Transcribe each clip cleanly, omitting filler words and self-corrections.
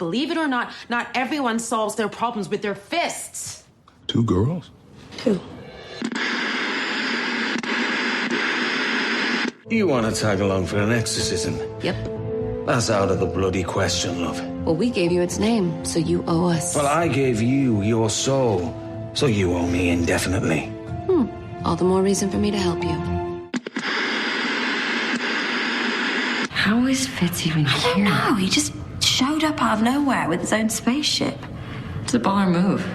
believe it or not everyone solves their problems with their fists. 2 girls? 2. You want to tag along for an exorcism? Yep. That's out of the bloody question, love. Well, we gave you its name, so you owe us. Well, I gave you your soul, so you owe me indefinitely. All the more reason for me to help you. How is Fitz even here? I don't know. He just showed up out of nowhere with his own spaceship. It's a baller move.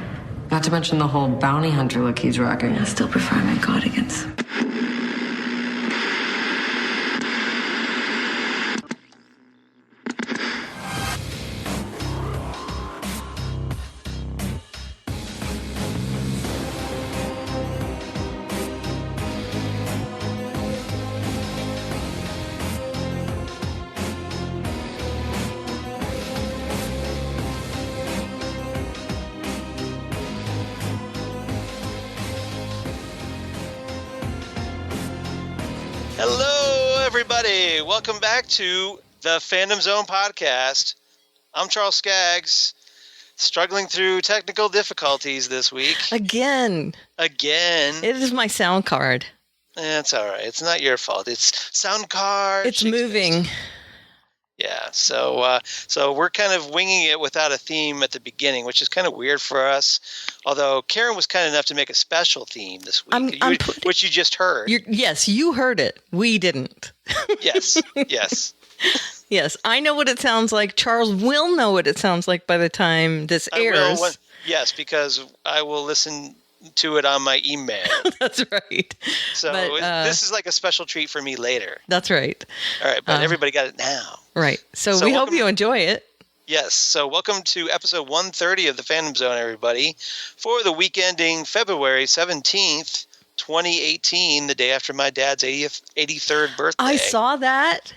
Not to mention the whole bounty hunter look he's rocking. I still prefer my cardigans. Hello, everybody. Welcome back to the Fandom Zone podcast. I'm Charles Skaggs, struggling through technical difficulties this week. Again. It is my sound card. It's all right. It's not your fault. It's sound card. It's moving. Yeah, so we're kind of winging it without a theme at the beginning, which is kind of weird for us. Although Karen was kind enough to make a special theme this week, which you just heard. Yes, you heard it. We didn't. Yes. Yes, I know what it sounds like. Charles will know what it sounds like by the time this airs. Yes, because I will listen to it on my email. That's right. So this is like a special treat for me later. That's right. All right, but everybody got it now. Right. So we hope you enjoy it. Yes. So welcome to episode 130 of the Fandom Zone, everybody, for the week ending February 17th, 2018, the day after my dad's 83rd birthday. I saw that.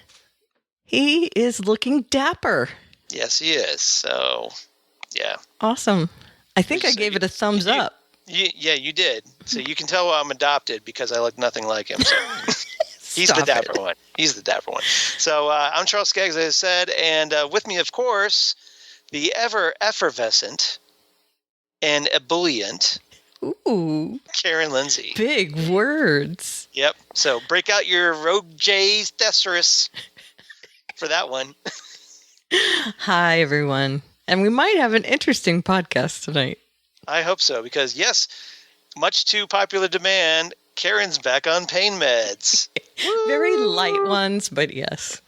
He is looking dapper. Yes, he is. So, yeah. Awesome. I think I gave it a thumbs up. Yeah, you did. So you can tell I'm adopted because I look nothing like him. So. He's the dapper one. He's the dapper one. So I'm Charles Skaggs, as I said, and with me, of course, the ever effervescent and ebullient Karen Lindsay. Big words. Yep. So break out your Rogue J thesaurus for that one. Hi, everyone. And we might have an interesting podcast tonight. I hope so, because, yes, much to popular demand, Karen's back on pain meds. Very light ones, but yes.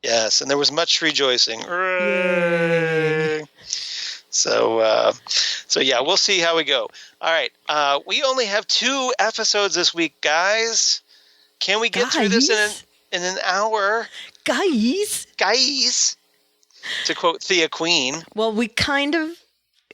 Yes, and there was much rejoicing. Yay. So yeah, we'll see how we go. All right, we only have 2 episodes this week, guys. Can we get through this in an hour? Guys. To quote Thea Queen. Well, we kind of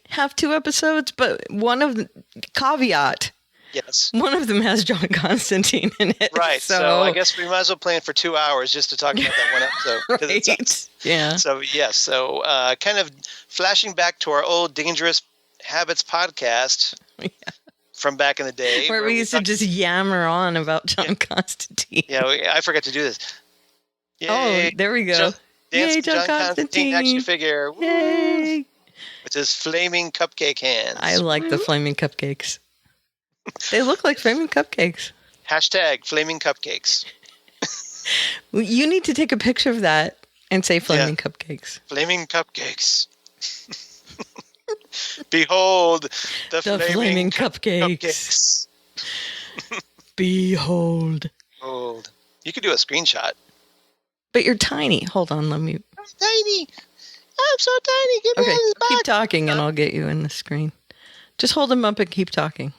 have 2 episodes, but one of the caveat. Yes. One of them has John Constantine in it. Right. So I guess we might as well plan for 2 hours just to talk about that one episode. Right. Yeah. So, yes. So kind of flashing back to our old Dangerous Habits podcast from back in the day. Where we used to just yammer on about John Constantine. Yeah, I forgot to do this. Yay. Oh, there we go. Yay, John Constantine action figure. Yay. With his flaming cupcake hands. I like the flaming cupcakes. They look like flaming cupcakes. Hashtag flaming cupcakes. You need to take a picture of that and say flaming cupcakes. Flaming cupcakes. Behold the flaming cupcakes. Behold. You could do a screenshot. But you're tiny. Hold on, let me. I'm tiny. I'm so tiny. Get me out of this box. Keep talking and I'll get you in the screen. Just hold them up and keep talking.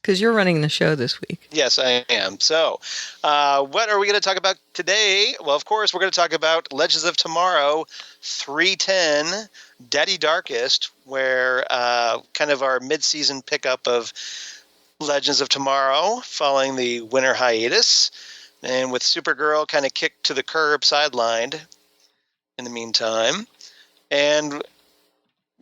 Because you're running the show this week. Yes, I am. So, what are we going to talk about today? Well, of course, we're going to talk about Legends of Tomorrow 310, Daddy Darkest, where kind of our mid-season pickup of Legends of Tomorrow following the winter hiatus. And with Supergirl kind of kicked to the curb, sidelined in the meantime. And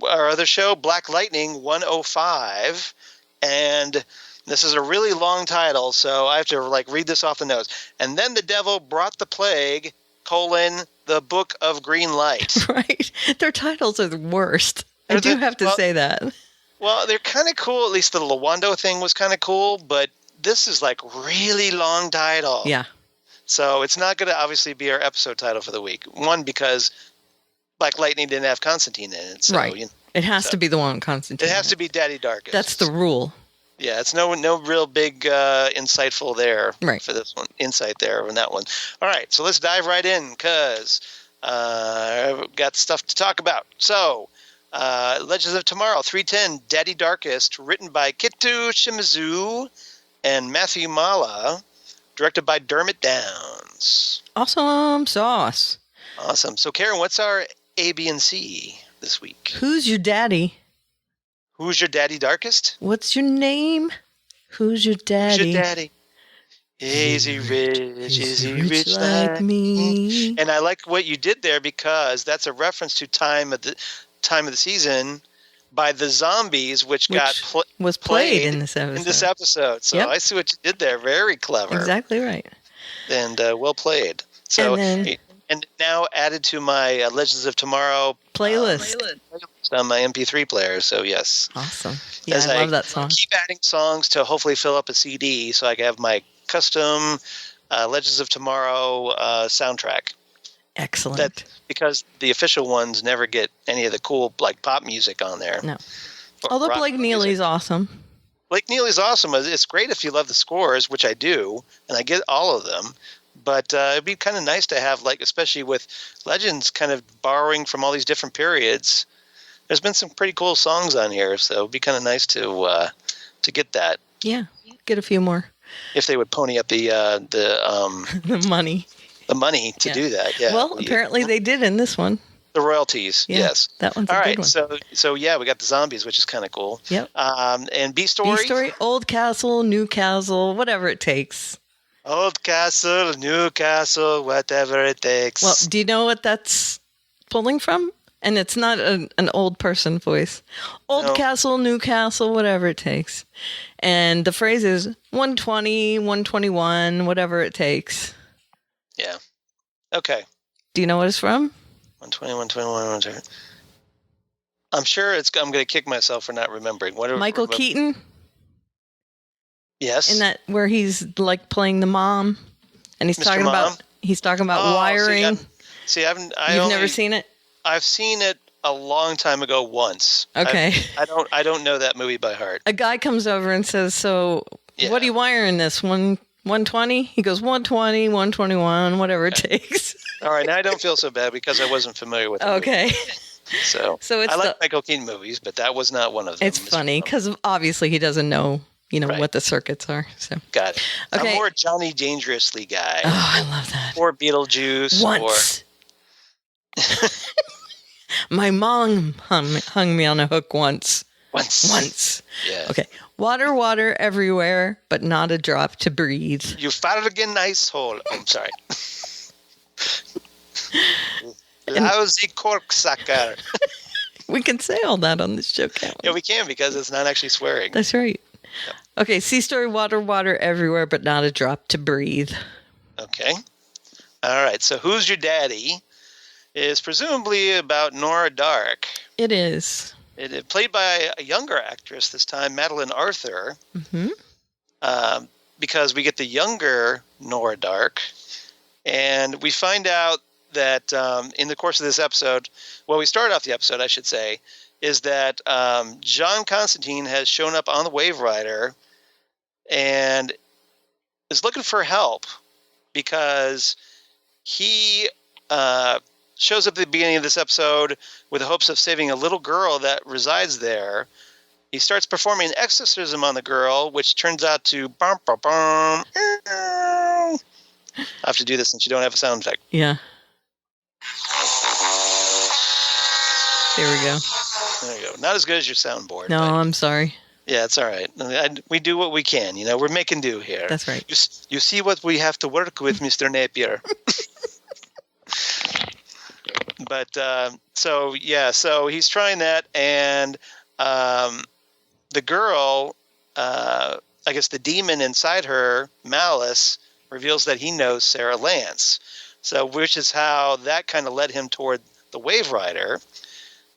our other show, Black Lightning 105. And this is a really long title, so I have to read this off the notes. And then the devil brought the plague, The Book of Green Light. Right. Their titles are the worst. I do have to say that. Well, they're kind of cool. At least the Lawando thing was kind of cool, but this is like really long title. Yeah. So it's not going to obviously be our episode title for the week. One, because Black Lightning didn't have Constantine in it. So, right. It has to be the one with Constantine. It has to be Daddy Darkest. That's the rule. Yeah, it's no real big insightful there for this one. Insight there on that one. All right, so let's dive right in because I've got stuff to talk about. So, Legends of Tomorrow, 310, Daddy Darkest, written by Kitu Shimizu and Matthew Mala, directed by Dermot Downs. Awesome sauce. Awesome. So, Karen, what's our A, B, and C this week? Who's your daddy? Who's your Daddy Darkest? What's your name? Who's your daddy? Who's your daddy? Is he rich? Is he rich like me? And I like what you did there because that's a reference to time of the season by the Zombies, which was played in this episode. So I see what you did there. Very clever. Exactly right. And well played. So and now added to my Legends of Tomorrow playlist on my MP3 player. So yes. Awesome. Yeah, I love that song. Keep adding songs to hopefully fill up a CD so I can have my custom Legends of Tomorrow soundtrack. Excellent. Because the official ones never get any of the cool like pop music on there. No. Although Blake Neely's awesome. Blake Neely's awesome. It's great if you love the scores, which I do, and I get all of them. But it'd be kind of nice to have, like, especially with Legends kind of borrowing from all these different periods. There's been some pretty cool songs on here, so it'd be kind of nice to get that. Yeah, get a few more. If they would pony up the the money. The money to do that, yeah. Well, apparently they did in this one. The royalties, yes. That one's all a right, good one. So yeah, we got the Zombies, which is kind of cool. Yep. And B Story? B Story, Old Castle, New Castle, whatever it takes. Old Castle, New Castle, whatever it takes. Well, do you know what that's pulling from? And it's not an old person voice. Old Castle, New Castle, whatever it takes. And the phrase is 120, 121, whatever it takes. Yeah. Okay. Do you know what it's from? 120, 121, 120. I'm sure I'm going to kick myself for not remembering. Michael Keaton? Yes. In that where he's like playing the mom, and he's talking about wiring. You've never seen it? I've seen it a long time ago once. Okay. I don't know that movie by heart. A guy comes over and says, "So, what are you wiring this 120?" He goes 120, 121, whatever it takes. All right, now I don't feel so bad because I wasn't familiar with it. Okay. So it's I like Michael Keaton movies, but that was not one of them. It's funny because obviously he doesn't know, what the circuits are. So got it. Okay. I'm more Johnny Dangerously guy. Oh, I love that. Or Beetlejuice. Once. My mom hung me on a hook once. Once. Yeah. Okay. Water, water everywhere, but not a drop to breathe. You found a nice hole. I'm sorry. Lousy corksucker. We can say all that on this show, can't we? Yeah, we can because it's not actually swearing. That's right. Yep. Okay, sea story, water, water everywhere, but not a drop to breathe. Okay. All right, so Who's Your Daddy is presumably about Nora Dark. It is. It played by a younger actress this time, Madeline Arthur. Mm-hmm. Because we get the younger Nora Dark, and we find out that in the course of this episode, we start off the episode, I should say, is that John Constantine has shown up on the Wave Rider and is looking for help because he shows up at the beginning of this episode with the hopes of saving a little girl that resides there. He starts performing an exorcism on the girl, which turns out to bum, bum, bum. I have to do this since you don't have a sound effect. Yeah. There we go. There you go. Not as good as your soundboard. No, I'm sorry. Yeah, it's all right. We do what we can. We're making do here. That's right. You see what we have to work with, Mr. Napier. But so he's trying that, and the girl, I guess the demon inside her, Malice, reveals that he knows Sarah Lance, So, which is how that kind of led him toward the Wave Rider.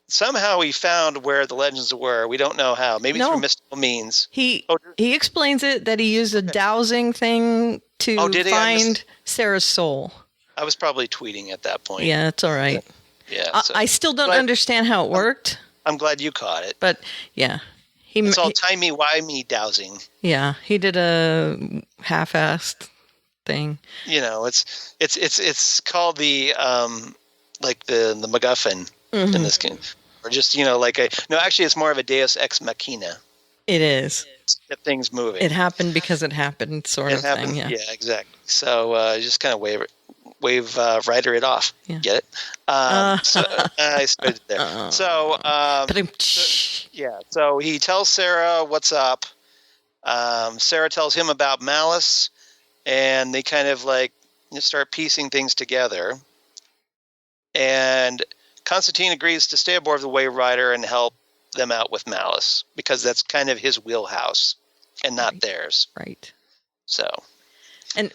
Somehow he found where the legends were. We don't know how. Maybe through mystical means. He explains it that he used a dowsing thing to find Sarah's soul. I was probably tweeting at that point. Yeah, it's all right. Yeah, I still don't understand how it worked. I'm glad you caught it. But yeah, it's all timey-wimey dowsing. Yeah, he did a half-assed thing. You know, it's called the like the MacGuffin in this game, or just actually it's more of a Deus ex machina. It is. Get things moving. It happened because it happened, sort of thing. Yeah, exactly. So just kind of wave rider it off. Yeah. Get it? So I started there. So he tells Sarah what's up. Sarah tells him about Malice, and they kind of start piecing things together. And Constantine agrees to stay aboard the Wave Rider and help them out with Malice, because that's kind of his wheelhouse and not theirs. Right. So.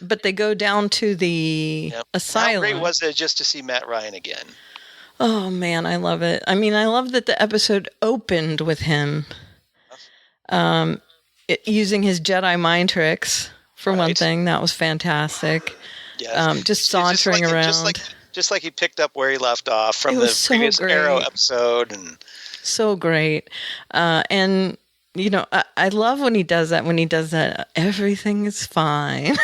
But they go down to the asylum. How great was it just to see Matt Ryan again? Oh man, I love it. I mean, I love that the episode opened with him using his Jedi mind tricks. For one thing, that was fantastic. Yes. Just sauntering around. Just like he picked up where he left off from the previous Arrow episode. So great. And, I love when he does that, everything is fine.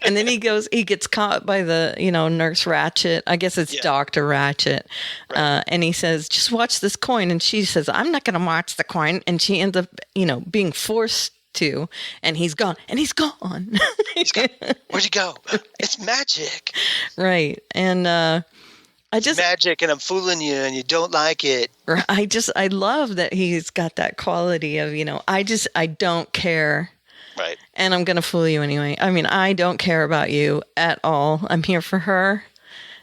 And then he gets caught by the, Nurse Ratchet. I guess it's Dr. Ratchet. Right. And he says, just watch this coin. And she says, I'm not going to watch the coin. And she ends up, being forced to, and he's gone. Where'd you go? It's magic. Right. And it's magic, and I'm fooling you, and you don't like it. I love that he's got that quality of, I don't care. Right. And I'm going to fool you anyway. I mean, I don't care about you at all. I'm here for her.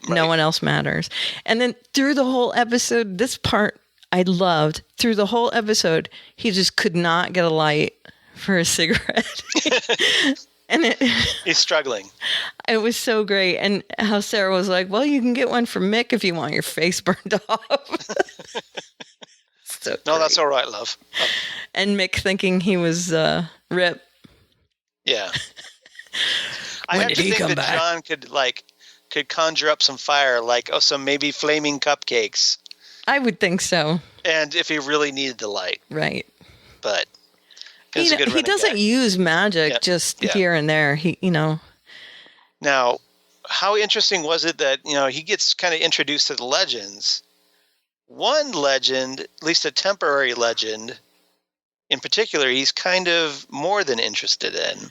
Right. No one else matters. And then through the whole episode, this part I loved. Through the whole episode, he just could not get a light for a cigarette. And he's struggling. It was so great. And how Sarah was like, well, you can get one from Mick if you want your face burned off. No, that's all right, love. And Mick thinking he was Rip. Yeah. I have to think that John could conjure up some fire, some maybe flaming cupcakes. I would think so. And if he really needed the light. Right. But he doesn't use magic here and there. Now, how interesting was it that, he gets kind of introduced to the legends. One legend, at least a temporary legend, in particular, he's kind of more than interested in.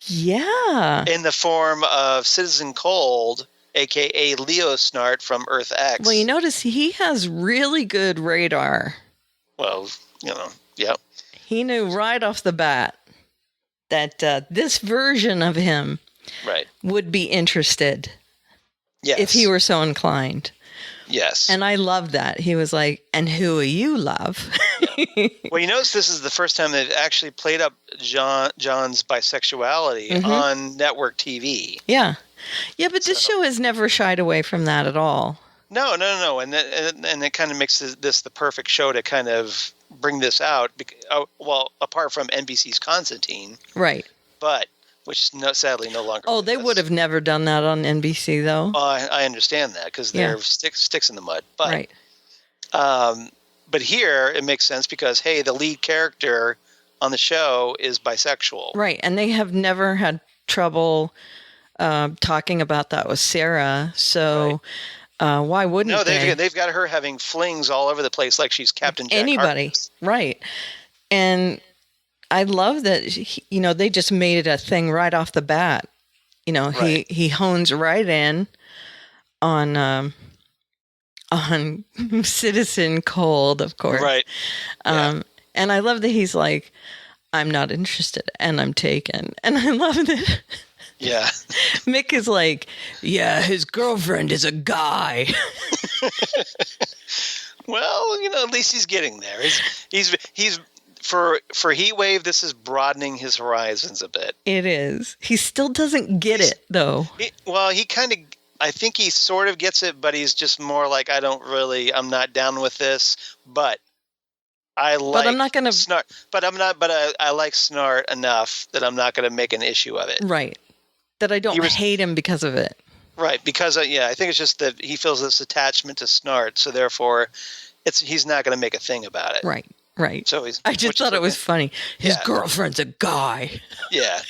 Yeah. In the form of Citizen Cold, a.k.a. Leo Snart from Earth X. Well, you notice he has really good radar. Well, yep. He knew right off the bat that this version of him would be interested if he were so inclined. Yes. And I love that. He was like, and who are you, love? Well, you notice this is the first time they've actually played up John's bisexuality on network TV. Yeah. Yeah, but this show has never shied away from that at all. No. And it kind of makes this the perfect show to kind of bring this out. Well, apart from NBC's Constantine. Right. But, which sadly no longer. Oh, they would have never done that on NBC, though. I understand that because they're sticks in the mud. But, right. But here it makes sense because, hey, the lead character on the show is bisexual. Right. And they have never had trouble talking about that with Sarah. So why wouldn't they? No, they've got her having flings all over the place like she's Captain Jack anybody. Harkness. Right. And I love that, they just made it a thing right off the bat. He hones right in on Citizen Cold, of course. Right. And I love that he's like, I'm not interested and I'm taken. And I love that. Yeah. Mick is like, yeah, his girlfriend is a guy. Well, at least he's getting there. He's for Heat Wave, this is broadening his horizons a bit. It is. He still doesn't get it, though. He kind of I think he sort of gets it, but he's just more like, I'm not down with this, but I like I'm not gonna Snart, but I like Snart enough that I'm not going to make an issue of it. Right. That I don't hate him because of it. Right, because I think it's just that he feels this attachment to Snart, so therefore, he's not going to make a thing about it. Right, right. So I just thought it was funny. His girlfriend's a guy. Yeah.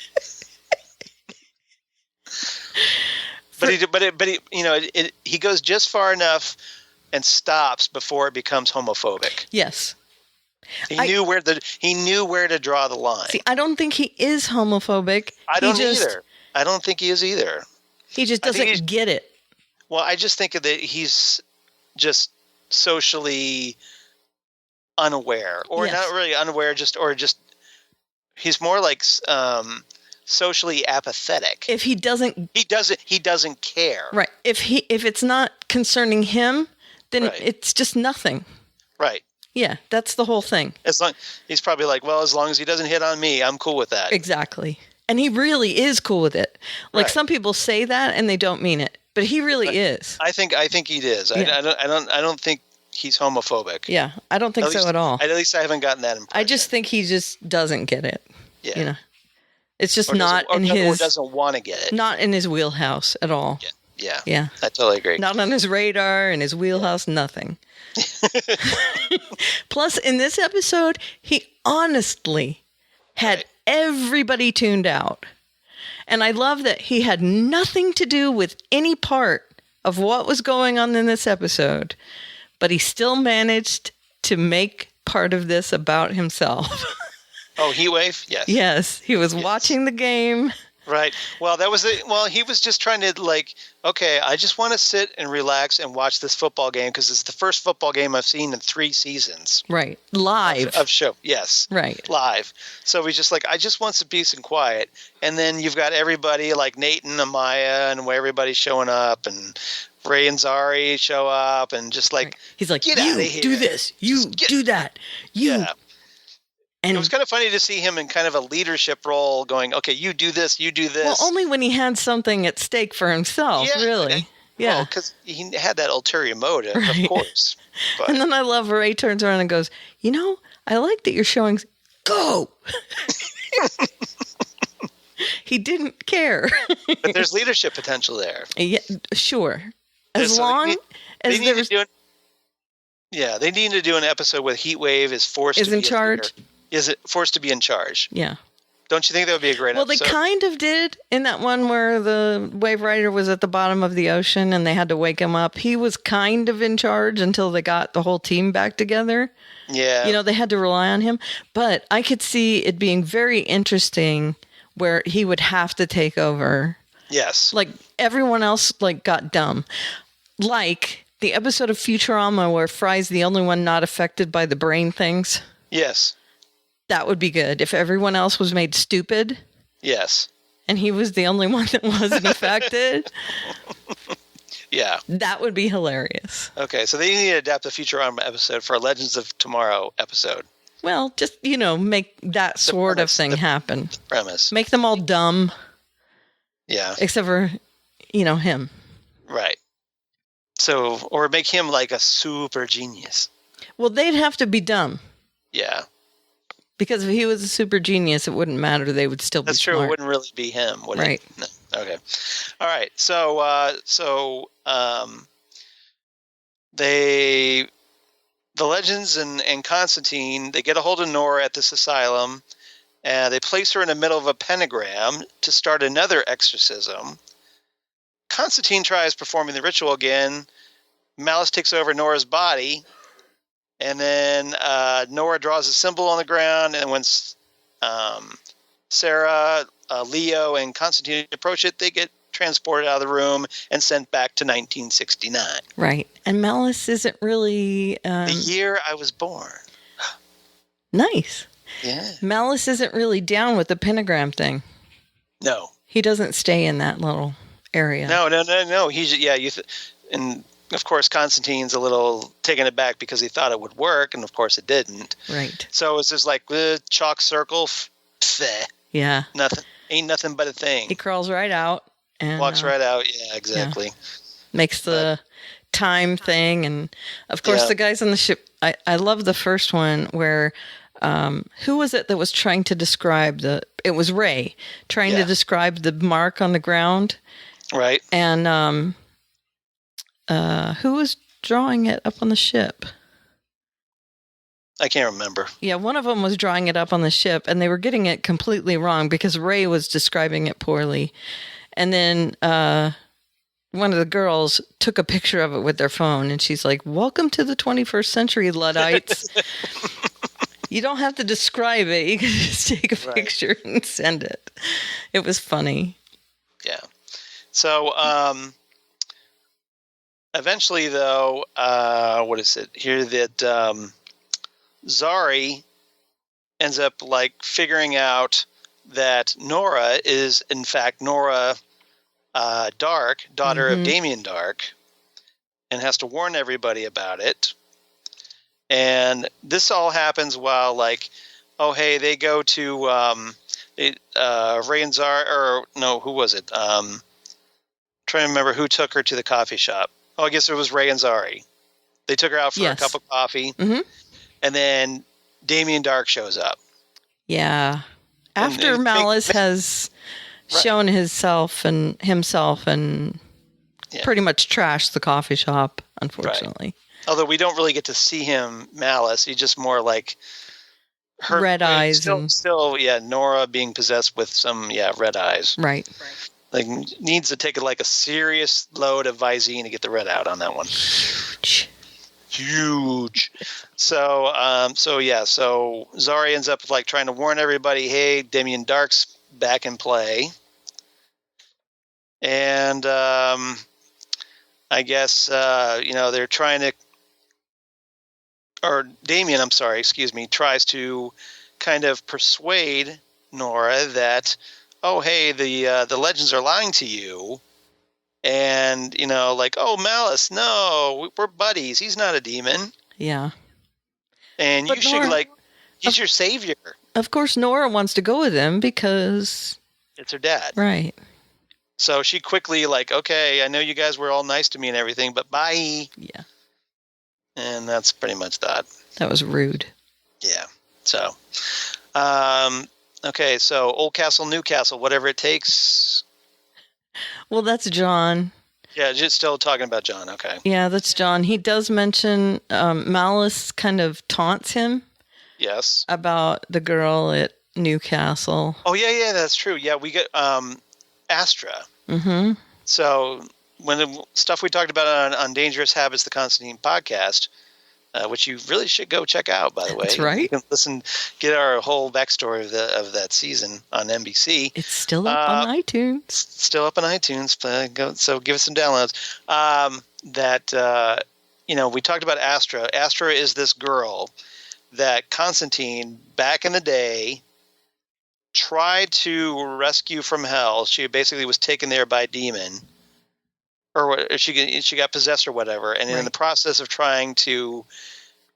He goes just far enough and stops before it becomes homophobic. Yes. He knew where to draw the line. See, I don't think he is homophobic. I don't either. I don't think he is either. He just doesn't get it. Well, I just think that he's just socially unaware, or not really unaware, just he's more like socially apathetic. If he doesn't care. Right. If it's not concerning him, then it's just nothing. Right. Yeah, that's the whole thing. He's probably like, well, as long as he doesn't hit on me, I'm cool with that. Exactly. And he really is cool with it. Like some people say that and they don't mean it, but he really is. I think he is. Yeah. I don't think he's homophobic. Yeah, I don't think so at all. At least I haven't gotten that impression. I just think he just doesn't get it. Yeah. You know, it's just not in his. Or doesn't want to get it. Not in his wheelhouse at all. Yeah. Yeah. Yeah. I totally agree. Not on his radar, in his wheelhouse, nothing. Plus, in this episode, he honestly had everybody tuned out. And I love that he had nothing to do with any part of what was going on in this episode, but he still managed to make part of this about himself. Oh, Heatwave? Yes. Yes. He was watching the game. Right. Well, he was just trying to okay, I just want to sit and relax and watch this football game because it's the first football game I've seen in 3 seasons. Right. Live. Of show. Yes. Right. Live. So he's just I just want some peace and quiet. And then you've got everybody like Nate and Amaya and everybody's showing up and Ray and Zari show up and just he's like, get out of here. Do this. You do that. Yeah. And it was kind of funny to see him in kind of a leadership role going, okay, you do this, you do this. Well, only when he had something at stake for himself, really. Yeah. Well, because he had that ulterior motive, of course. But. And then I love Ray turns around and goes, I like that you're showing, go. He didn't care. But there's leadership potential there. Yeah, sure. As long as there's... they need to do an episode where Heatwave is forced to be in charge. Is it forced to be in charge? Yeah. Don't you think that would be a great episode? Well, they kind of did in that one where the wave rider was at the bottom of the ocean and they had to wake him up. He was kind of in charge until they got the whole team back together. Yeah. They had to rely on him. But I could see it being very interesting where he would have to take over. Yes. Like everyone else got dumb. Like the episode of Futurama where Fry's the only one not affected by the brain things. Yes. That would be good if everyone else was made stupid. Yes. And he was the only one that wasn't affected. Yeah. That would be hilarious. Okay, so they need to adapt the Futurama episode for a Legends of Tomorrow episode. Well, just, make that sort of thing happen. The premise. Make them all dumb. Yeah. Except for, him. Right. So, or make him like a super genius. Well, they'd have to be dumb. Yeah. Because if he was a super genius, it wouldn't matter. They would still be That's smart. true. It wouldn't really be him, would right. it? No. Okay. All right. So, the Legends and Constantine, they get a hold of Nora at this asylum, and they place her in the middle of a pentagram to start another exorcism. Constantine tries performing the ritual again. Malice takes over Nora's body. And then Nora draws a symbol on the ground, and when Sarah, Leo, and Constantine approach it, they get transported out of the room and sent back to 1969. Right. And Malice isn't really... the year I was born. Nice. Yeah. Malice isn't really down with the pentagram thing. No. He doesn't stay in that little area. No. He's, and... Of course, Constantine's a little taken aback because he thought it would work, and of course it didn't. Right. So it's just like chalk circle, pfeh. Yeah. Nothing, ain't nothing but a thing. He crawls right out and walks right out. Yeah, exactly. makes the time thing. And of course, the guys on the ship, I love the first one where, who was it that was trying to describe it was Ray trying to describe the mark on the ground. Right. And, who was drawing it up on the ship? I can't remember. Yeah, one of them was drawing it up on the ship, and they were getting it completely wrong because Ray was describing it poorly. And then one of the girls took a picture of it with their phone, and she's like, "Welcome to the 21st century, Luddites." You don't have to describe it. You can just take a picture and send it. It was funny. Yeah. So eventually, though, what is it here that Zari ends up like figuring out that Nora is in fact Nora Dark, daughter of Damien Dark, and has to warn everybody about it. And this all happens while like, oh hey, they go to Ray and Zari, or no, who was it? Trying to remember who took her to the coffee shop. Oh, I guess it was Ray and Zari. They took her out for a cup of coffee. Mm-hmm. And then Damien Dark shows up. Yeah. After Malice has shown himself and pretty much trashed the coffee shop, unfortunately. Right. Although we don't really get to see him, Malice. He's just more like her red eyes. Still, Nora being possessed with some, red eyes. Right. Like, needs to take a serious load of Visine to get the red out on that one. Huge. So Zari ends up like trying to warn everybody, hey, Damien Dark's back in play. And I guess they're trying to, or Damien, I'm sorry, excuse me, tries to kind of persuade Nora that, oh hey, the legends are lying to you. And, oh, Malice, no, we're buddies. He's not a demon. Yeah. And but you should, he's your savior. Of course, Nora wants to go with him because... it's her dad. Right. So she quickly, okay, I know you guys were all nice to me and everything, but bye. Yeah. And that's pretty much that. That was rude. Yeah. So, okay, so Old Castle, New Castle, whatever it takes... Well, that's John. Yeah, just still talking about John. Okay. Yeah, that's John. He does mention Malice kind of taunts him. Yes. About the girl at Newcastle. Oh, yeah, that's true. Yeah, we get Astra. Mm-hmm. So when the stuff we talked about on Dangerous Habits, the Constantine podcast, which you really should go check out, by the way. That's right. You can get our whole backstory of that season on NBC. It's still up on iTunes. Still up on iTunes. So give us some downloads. We talked about Astra. Astra is this girl that Constantine, back in the day, tried to rescue from hell. She basically was taken there by a demon. Or she got possessed or whatever, and in the process of trying to,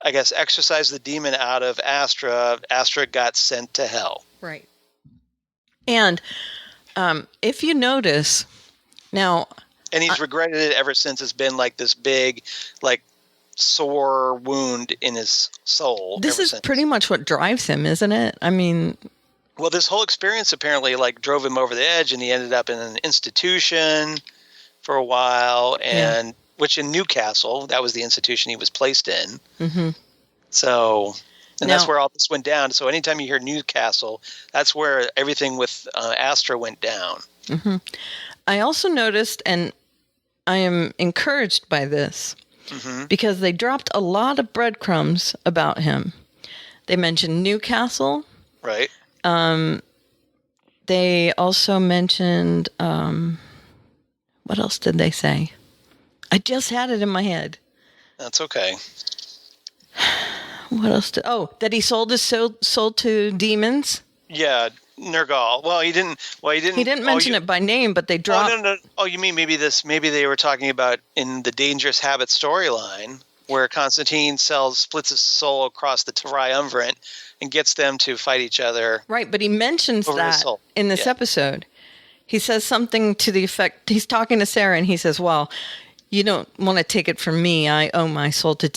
I guess, exorcise the demon out of Astra, Astra got sent to hell. Right. And if you notice, now... And he's regretted it ever since. It's been like this big, sore wound in his soul. This is pretty much what drives him, isn't it? I mean... Well, this whole experience apparently, drove him over the edge, and he ended up in an institution... for a while, and which in Newcastle, that was the institution he was placed in. Mm-hmm. So, that's where all this went down. So anytime you hear Newcastle, that's where everything with Astra went down. Mm-hmm. I also noticed, and I am encouraged by this, because they dropped a lot of breadcrumbs about him. They mentioned Newcastle. Right. They also mentioned... what else did they say? I just had it in my head. That's okay. What else? That he sold his soul to demons? Yeah, Nergal. Well, he didn't. He didn't mention it by name, but they dropped. Oh, no. Oh, you mean maybe they were talking about in the Dangerous Habit storyline where Constantine splits his soul across the triumvirate and gets them to fight each other. Right, but he mentions that in this episode. He says something to the effect, he's talking to Sarah and he says, well, you don't want to take it from me. I owe my soul to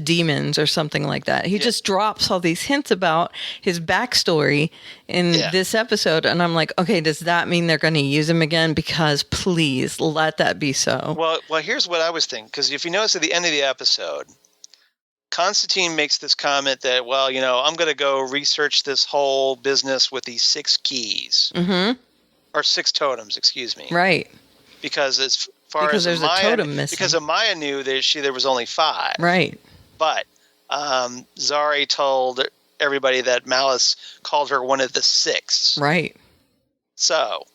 demons or something like that. He just drops all these hints about his backstory in this episode. And I'm like, okay, does that mean they're going to use him again? Because please let that be so. Well, here's what I was thinking. Because if you notice at the end of the episode, Constantine makes this comment that, well, I'm going to go research this whole business with these 6 keys. Mm-hmm. Or 6 totems, excuse me. Right. Because as far as there's Amaya, a totem missing. because Amaya knew that there was only 5. Right. But Zari told everybody that Malice called her one of the 6. Right. So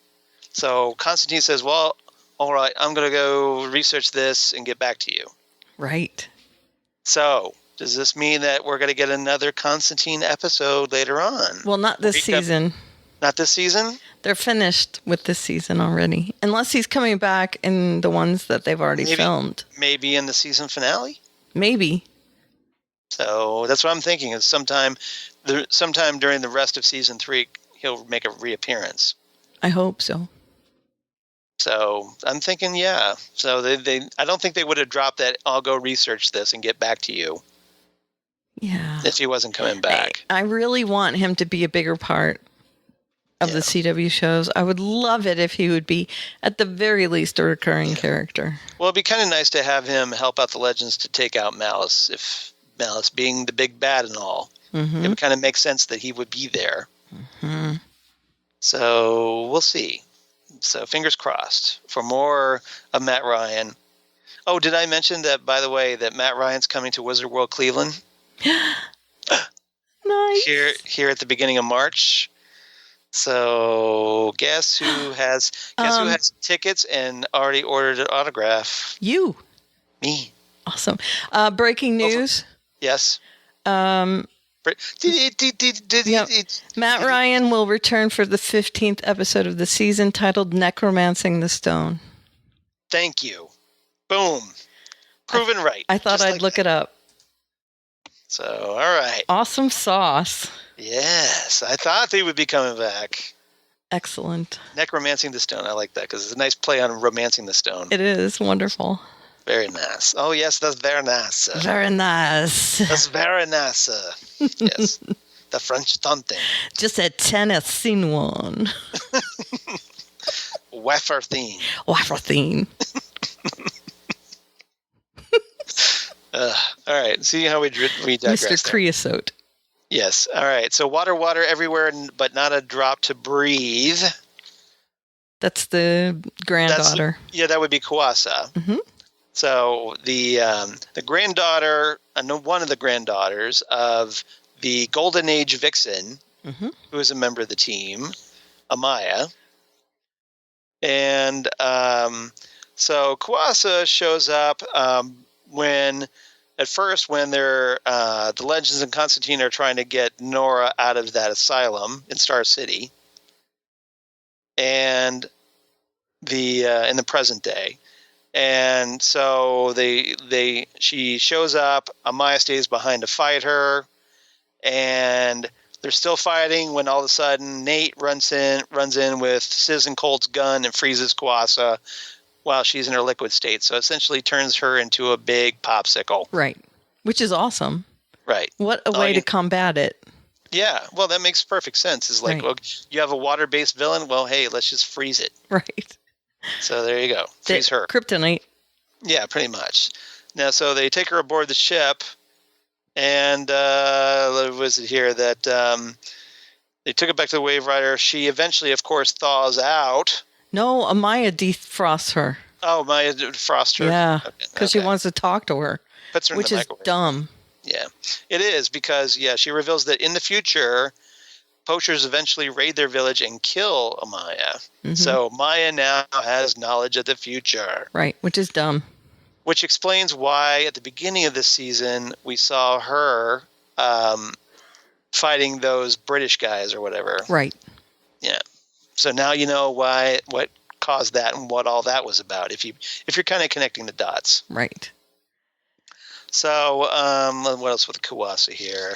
Constantine says, well, all right, I'm going to go research this and get back to you. Right. So does this mean that we're going to get another Constantine episode later on? Well, not this season. Not this season? They're finished with this season already. Unless he's coming back in the ones that they've already filmed. Maybe in the season finale? Maybe. So that's what I'm thinking is sometime during the rest of season 3, he'll make a reappearance. I hope so. So I'm thinking, yeah. So I don't think they would have dropped that, I'll go research this and get back to you. Yeah. If he wasn't coming back. I really want him to be a bigger part of the CW shows. I would love it if he would be, at the very least, a recurring character. Well, it'd be kind of nice to have him help out the Legends to take out Malice, if Malice being the big bad and all. Mm-hmm. It would kind of make sense that he would be there. Mm-hmm. So we'll see. So fingers crossed for more of Matt Ryan. Oh, did I mention that, by the way, that Matt Ryan's coming to Wizard World Cleveland? Nice. Here at the beginning of March. So guess who has tickets and already ordered an autograph? You. Me. Awesome. Breaking news. Yes. Matt Ryan will return for the 15th episode of the season titled Necromancing the Stone. Thank you. Boom. Proven right. I thought I'd look it up. So, all right. Awesome sauce. Yes, I thought they would be coming back. Excellent. Necromancing the Stone. I like that because it's a nice play on romancing the stone. It is wonderful. Very nice. Oh, yes, that's very nice. Very nice. That's very nice. Yes. The French thumping. Just a Tennessee one. Wafer theme. Wafer theme. All right. See how we digress. Mr. Creosote. Yes. All right. So water everywhere, but not a drop to breathe. That's the granddaughter. That would be Kuasa. Mm-hmm. So the granddaughter, one of the granddaughters of the Golden Age Vixen, mm-hmm. who is a member of the team, Amaya. And so Kuasa shows up when they're the Legends and Constantine are trying to get Nora out of that asylum in Star City, and in the present day. And so she shows up. Amaya stays behind to fight her, and they're still fighting when all of a sudden Nate runs in with Sis and Colt's gun and freezes Kuasa while she's in her liquid state. So essentially turns her into a big popsicle. Right. Which is awesome. Right. What a way to combat it. Yeah. Well, that makes perfect sense. It's like, well, you have a water-based villain. Well, hey, let's just freeze it. Right. So there you go. Freeze her. Kryptonite. Yeah, pretty much. Now, so they take her aboard the ship, and what was it here that they took it back to the Wave Rider. She eventually, of course, thaws out. No, Amaya defrosts her. Oh, Amaya defrosts her. Yeah, because she wants to talk to her, puts her in which the is microwave. dumb. Yeah, it is because she reveals that in the future, poachers eventually raid their village and kill Amaya. Mm-hmm. So Maya now has knowledge of the future. Right, which is dumb. Which explains why at the beginning of this season we saw her fighting those British guys or whatever. Right. Yeah. So now you know what caused that and what all that was about. If you're kind of connecting the dots. Right. So what else with Kuasa here?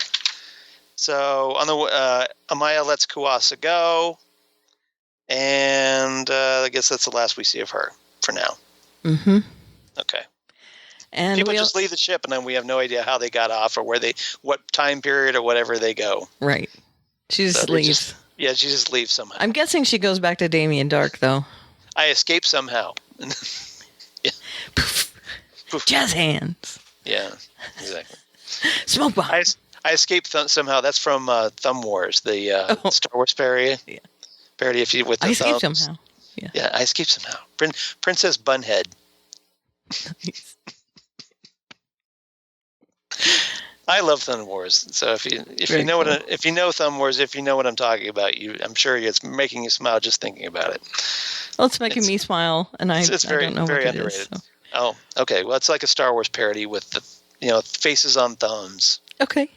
So on the Amaya lets Kuasa go, and I guess that's the last we see of her for now. Mm-hmm. Okay. And People just leave the ship, and then we have no idea how they got off or what time period or whatever they go. Right. She just leaves. She just leaves somehow. I'm guessing she goes back to Damien Dark, though. I escape somehow. Yeah. Poof. Jazz hands. Yeah, exactly. Smoke bomb. I escaped somehow. That's from Thumb Wars, the Star Wars parody. Yeah. Parody with the I escaped thumbs. somehow. Yeah, I escaped somehow. Princess Bunhead. Nice. I love Thumb Wars. So if you know Thumb Wars, if you know what I'm talking about, I'm sure it's making you smile just thinking about it. Well, it's making me smile, and I don't know very what underrated. it is. So. Oh, okay. Well, it's like a Star Wars parody with the faces on thumbs. Okay.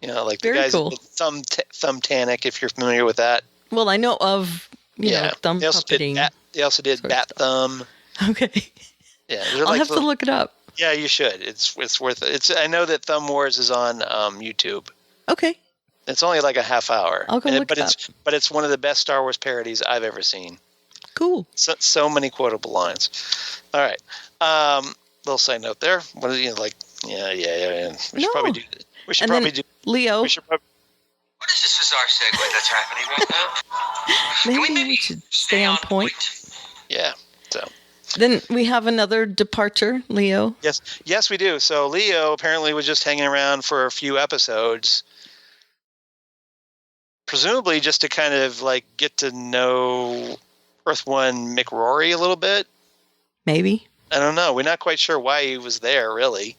Like very the guys cool. with Thumbtanic, if you're familiar with that. Well, I know of thumb puppeting. They also did Bat Thumb. Okay. Yeah, I'll have to look it up. Yeah, you should. It's worth it. I know that Thumb Wars is on YouTube. Okay. It's only like a half hour. I'll go look it up. But it's one of the best Star Wars parodies I've ever seen. Cool. So many quotable lines. All right. Little side note there. What is like? Yeah. We should probably do. We should probably do. Leo. What is this bizarre segue that's happening right now? Maybe we should stay on point. Yeah. So. Then we have another departure, Leo. Yes, we do. So Leo apparently was just hanging around for a few episodes, presumably just to kind of like get to know Earth One McRory a little bit. Maybe. I don't know. We're not quite sure why he was there, really.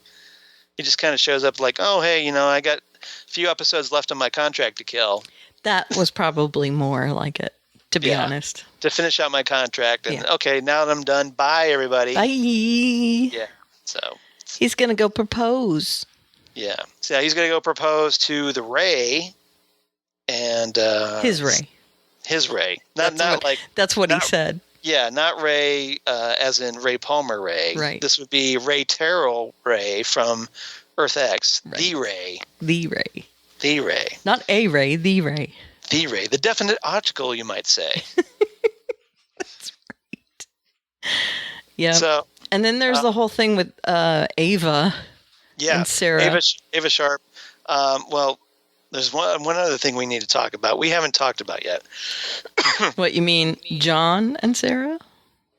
He just kind of shows up like, oh, hey, I got a few episodes left on my contract to kill. That was probably more like it, to be honest. To finish out my contract. And okay, now that I'm done, bye, everybody. Bye. Yeah. So. He's going to go propose. Yeah. So he's going to go propose to the Ray. And his Ray. His Ray. That's what he said. Yeah, not Ray as in Ray Palmer Ray. Right. This would be Ray Terrell Ray from Earth X. Right. The Ray. The Ray. The Ray. Not a Ray, the Ray. The Ray. The definite article, you might say. That's right. Yeah. So, and then there's the whole thing with Ava and Sarah. Ava Sharp. Well, there's one other thing we need to talk about. We haven't talked about yet. What, you mean John and Sarah?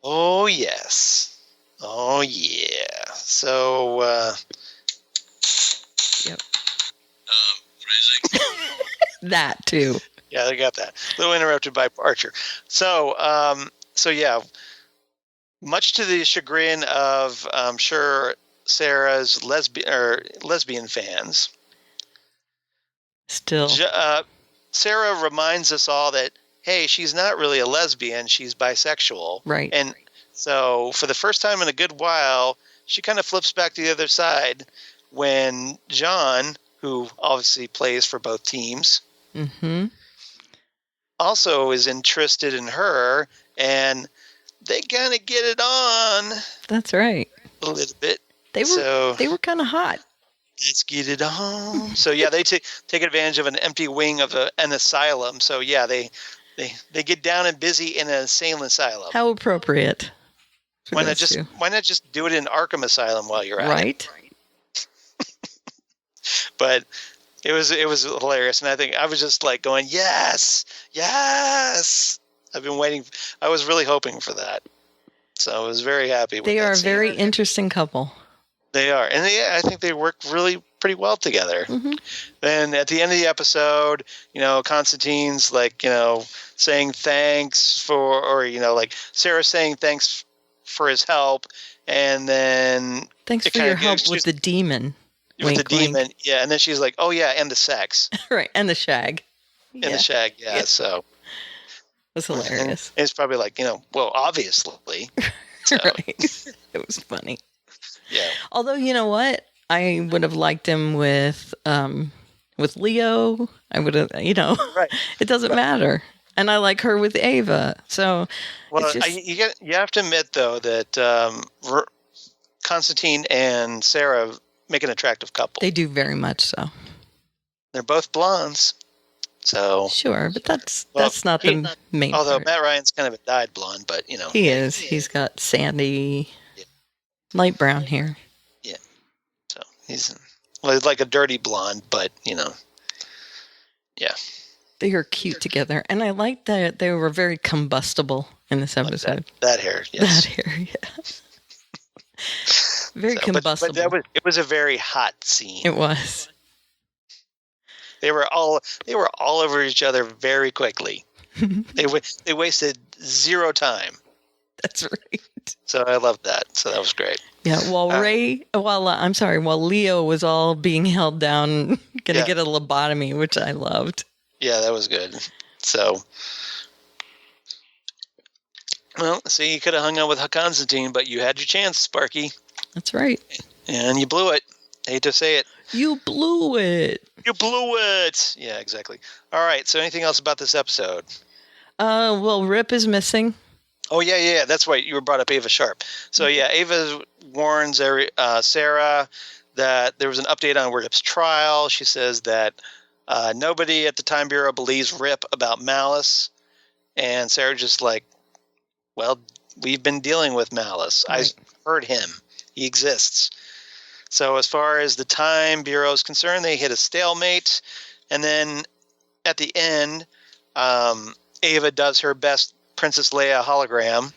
Oh, yes. Oh, yeah. So, Yep. Phrasing. That, too. Yeah, they got that. A little interrupted by Archer. So yeah, much to the chagrin of, I'm sure, Sarah's lesbian fans. Still. Sarah reminds us all that, hey, she's not really a lesbian. She's bisexual. Right. And so for the first time in a good while, she kind of flips back to the other side when John, who obviously plays for both teams, also is interested in her, and they kind of get it on. That's right. A little bit. They were kind of hot. Let's get it on. So yeah, they take advantage of an empty wing of an asylum. So yeah, they get down and busy in an insane asylum. How appropriate. Why not just do it in Arkham Asylum while you're at it? Right. But it was hilarious, and I think I was just like going, yes. I've been waiting. I was really hoping for that, so I was very happy with that. They are a scene. very interesting couple. They are, and I think they work really pretty well together. And at the end of the episode, Constantine's like, saying thanks for, or like Sarah saying thanks for his help, and then thanks for your help with the demon. With the demon, yeah, and then she's like, "Oh yeah, and the sex, right, and the shag, and the shag, yeah." So it was hilarious. And it's probably like, well, obviously, so. Right? It was funny. Yeah. Although, you know what, I would have liked him with Leo. I would have, right. It doesn't matter. And I like her with Ava. So, well, you have to admit though that Constantine and Sarah make an attractive couple. They do very much so. They're both blondes, so sure, but that's not the main. Although part. Matt Ryan's kind of a dyed blonde, but he is. He's got sandy. Light brown hair. Yeah. So he's like a dirty blonde, but yeah. They were cute together, and I liked that they were very combustible in this episode. That hair, yes. That hair, yeah. Very But combustible. it was a very hot scene. It was. They were all over each other very quickly. They wasted zero time. That's right. So I loved that. So that was great. Yeah, while Leo was all being held down, gonna get a lobotomy, which I loved. Yeah, that was good. So, well, see, you could have hung out with Constantine, but you had your chance, Sparky. That's right. And you blew it. Hate to say it. You blew it. You blew it. Yeah, exactly. All right. So, anything else about this episode? Well, Rip is missing. Oh, yeah. That's right. You were brought up Ava Sharp. So, yeah, Ava warns Sarah that there was an update on Rip's trial. She says that nobody at the Time Bureau believes Rip about Malice. And Sarah just like, well, we've been dealing with Malice. Right. I heard him. He exists. So as far as the Time Bureau is concerned, they hit a stalemate. And then at the end, Ava does her best Princess Leia hologram.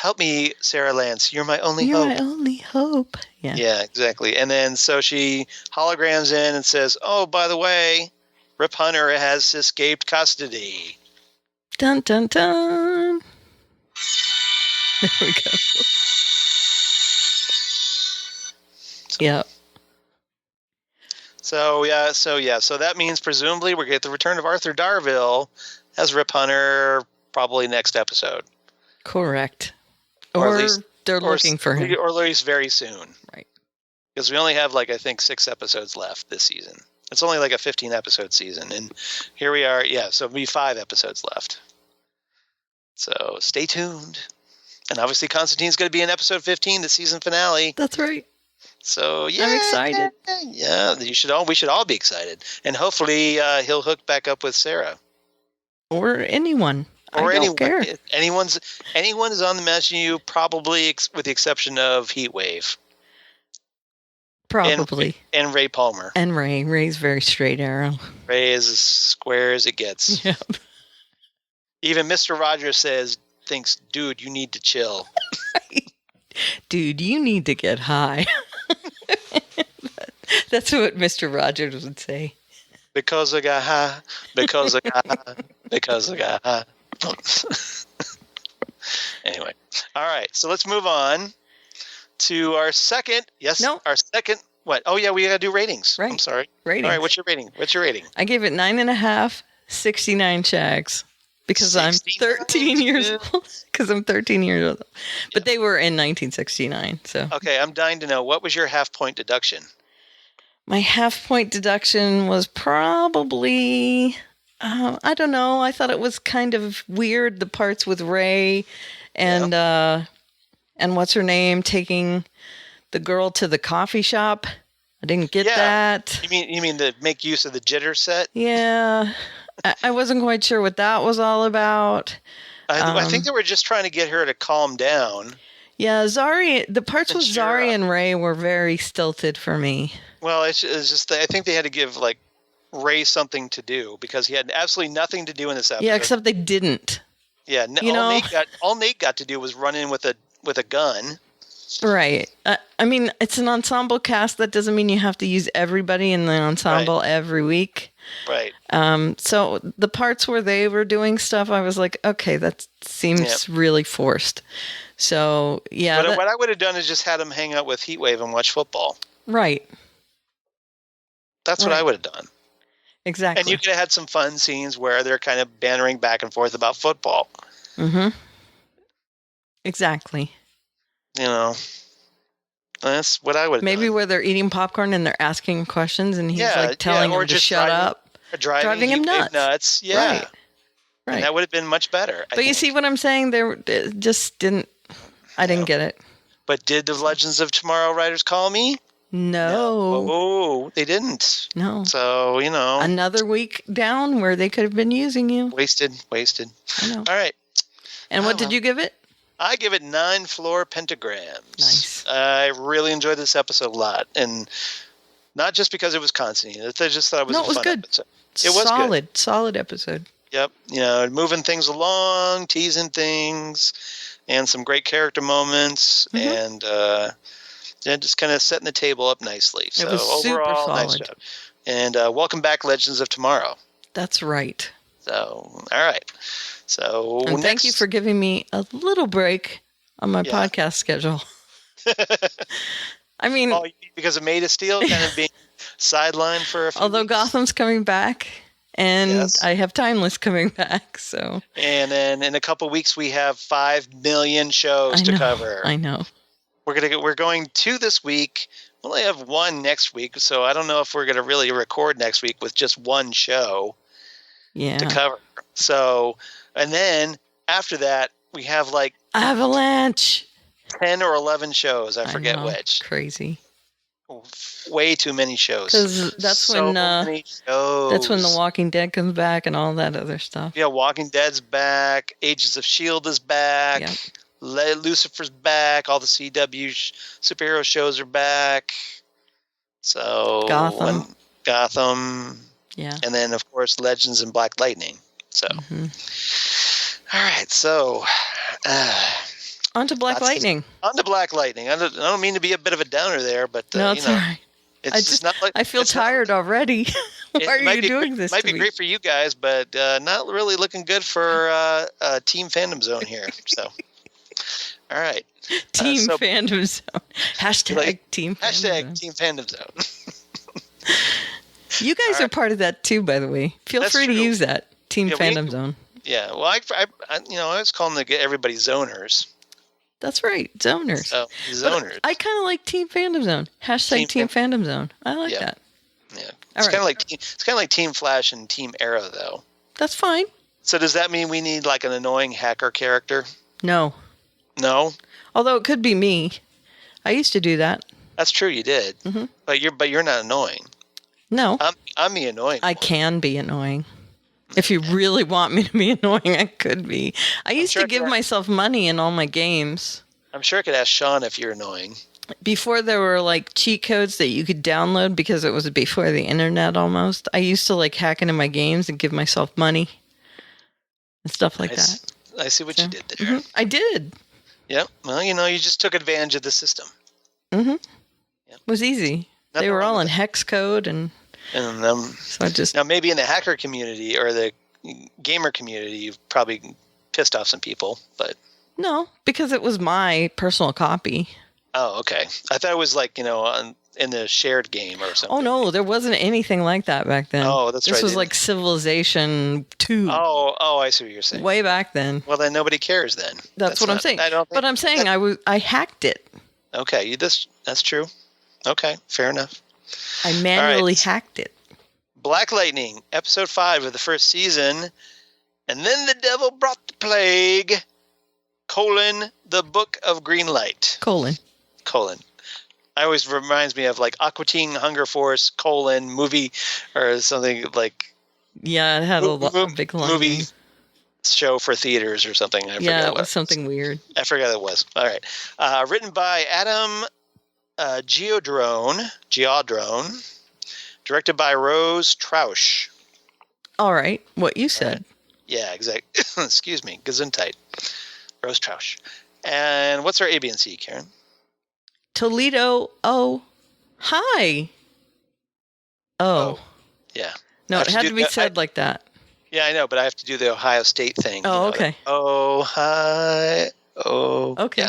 Help me, Sarah Lance. You're my only hope. You're my only hope. Yeah. Yeah, exactly. And then so she holograms in and says, oh, by the way, Rip Hunter has escaped custody. Dun, dun, dun. There we go. Yep. So that means presumably we get the return of Arthur Darvill as Rip Hunter probably next episode. Correct. Or at least they're looking for him. Or at least very soon. Right. Because we only have I think 6 episodes left this season. It's only like a 15 episode season. And here we are. Yeah. So it'll be 5 episodes left. So stay tuned. And obviously Constantine's going to be in episode 15, the season finale. That's right. So yeah, I'm excited. Yeah, we should all be excited, and hopefully he'll hook back up with Sarah or anyone. Or I don't care. Anyone is on the menu, probably with the exception of Heatwave. Probably. And Ray Palmer. And Ray's very straight arrow. Ray is as square as it gets. Yep. Even Mr. Rogers thinks, dude, you need to chill. Dude, you need to get high. That's what Mr. Rogers would say. Because I got high. Because I got high. Because I got high. Anyway. All right. So let's move on to our second. Yes. No. Our second. What? Oh, yeah. We got to do ratings. Right. I'm sorry. Ratings. All right. What's your rating? I gave it 9.5, 69 Skaggs. Because I'm 13 years old. Because I'm 13 years old. But they were in 1969. So okay, I'm dying to know, what was your half-point deduction? My half-point deduction was probably, I don't know. I thought it was kind of weird, the parts with Ray and what's her name taking the girl to the coffee shop. I didn't get that. You mean to make use of the jitter set? Yeah. I wasn't quite sure what that was all about. I think they were just trying to get her to calm down. Yeah, the parts with Zari and Ray were very stilted for me. Well, it's just I think they had to give Ray something to do because he had absolutely nothing to do in this episode. Yeah, except they didn't. Yeah, all Nate got to do was run in with a gun. Right. I mean, it's an ensemble cast. That doesn't mean you have to use everybody in the ensemble every week. Right. So the parts where they were doing stuff, I was like, okay, that seems really forced. So, yeah. But what I would have done is just had them hang out with Heatwave and watch football. Right. That's what I would have done. Exactly. And you could have had some fun scenes where they're kind of bantering back and forth about football. Mm-hmm. Exactly. That's what I would have Maybe done. where they're eating popcorn and they're asking questions and he's telling them to shut up. Driving him nuts. Yeah. Right. And that would have been much better. But you see what I'm saying? They just didn't. I didn't get it. But did the Legends of Tomorrow writers call me? No. Oh, they didn't. No. So, Another week down where they could have been using you. Wasted. I know. All right. And what did you give it? I give it 9 floor pentagrams. Nice. I really enjoyed this episode a lot, and not just because it was Constantine. I just thought it was a fun good. episode. It was solid episode. Yep, moving things along, teasing things, and some great character moments, and just kind of setting the table up nicely. So it was overall, super solid. nice job. And welcome back, Legends of Tomorrow. That's right. So, all right. So, and thank you for giving me a little break on my podcast schedule. I mean, because of Made of Steel kind of being sidelined for a few although weeks. Gotham's coming back, and I have Timeless coming back, so. And then in a couple weeks we have 5 million shows to cover. I know. We're going 2 this week. We'll only have 1 next week, so I don't know if we're going to really record next week with just 1 show to cover. So, and then after that, we have like Avalanche. 10 or 11 shows. I forget which. Crazy. Way too many shows. Because that's when The Walking Dead comes back and all that other stuff. Yeah, Walking Dead's back. Agents of S.H.I.E.L.D. is back. Yep. Lucifer's back. All the CW superhero shows are back. So Gotham. Yeah. And then, of course, Legends and Black Lightning. So, all right. So, on to Black Lightning. On to Black Lightning. I don't mean to be a bit of a downer there, but no, it's all right. It's not like I feel tired already. Why are you doing this? It might be great for you guys, but not really looking good for Team Fandom Zone here. So, all right. Team Fandom Zone. Hashtag Team Fandom Zone. Team Fandom Zone. You guys are part of that too, by the way. Feel free to use that Team Fandom Zone. Yeah, well, I was calling everybody zoners. That's right, zoners. So, zoners. But I kind of like Team Fandom Zone. Hashtag Team Fandom Zone. I like that. Yeah, it's kind of like Team Flash and Team Arrow, though. That's fine. So does that mean we need like an annoying hacker character? No. No. Although it could be me. I used to do that. That's true, you did. Mm-hmm. But you're not annoying. No. I'm the annoying one. I can be annoying. If you really want me to be annoying, I could be. I used to give myself money in all my games. I'm sure I could ask Sean if you're annoying. Before there were like cheat codes that you could download because it was before the internet almost, I used to like hack into my games and give myself money and stuff like that. I see what you did there. Mm-hmm. I did. Yep. Well, you just took advantage of the system. Mm-hmm. Yep. It was easy. They were all in hex code and so I just... Now, maybe in the hacker community or the gamer community, you've probably pissed off some people, but... No, because it was my personal copy. Oh, okay. I thought it was like, in the shared game or something. Oh, no, there wasn't anything like that back then. Oh, that's right. This was like Civilization 2. Oh, I see what you're saying. Way back then. Well, then nobody cares then. That's what I'm saying. But I'm saying I hacked it. Okay, that's true. Okay, fair enough. I manually hacked it. Black Lightning, episode 5 of the first season. And then the devil brought the plague, the Book of Green Light. Colon. I always reminds me of like Aqua Teen Hunger Force, movie, or something like... Yeah, it had a big long movie name. Show for theaters or something. I forget it was something weird. I forgot it was. All right. Written by Adam Geodrone, directed by Rose Trausch. All right, what you said. Yeah, exactly. Excuse me, Gesundheit. Rose Trausch. And what's our A, B, and C, Karen? Toledo. Oh, hi. Oh. Yeah. No, it had to be said like that. Yeah, I know, but I have to do the Ohio State thing. Oh, okay. Oh, hi. Oh. Okay.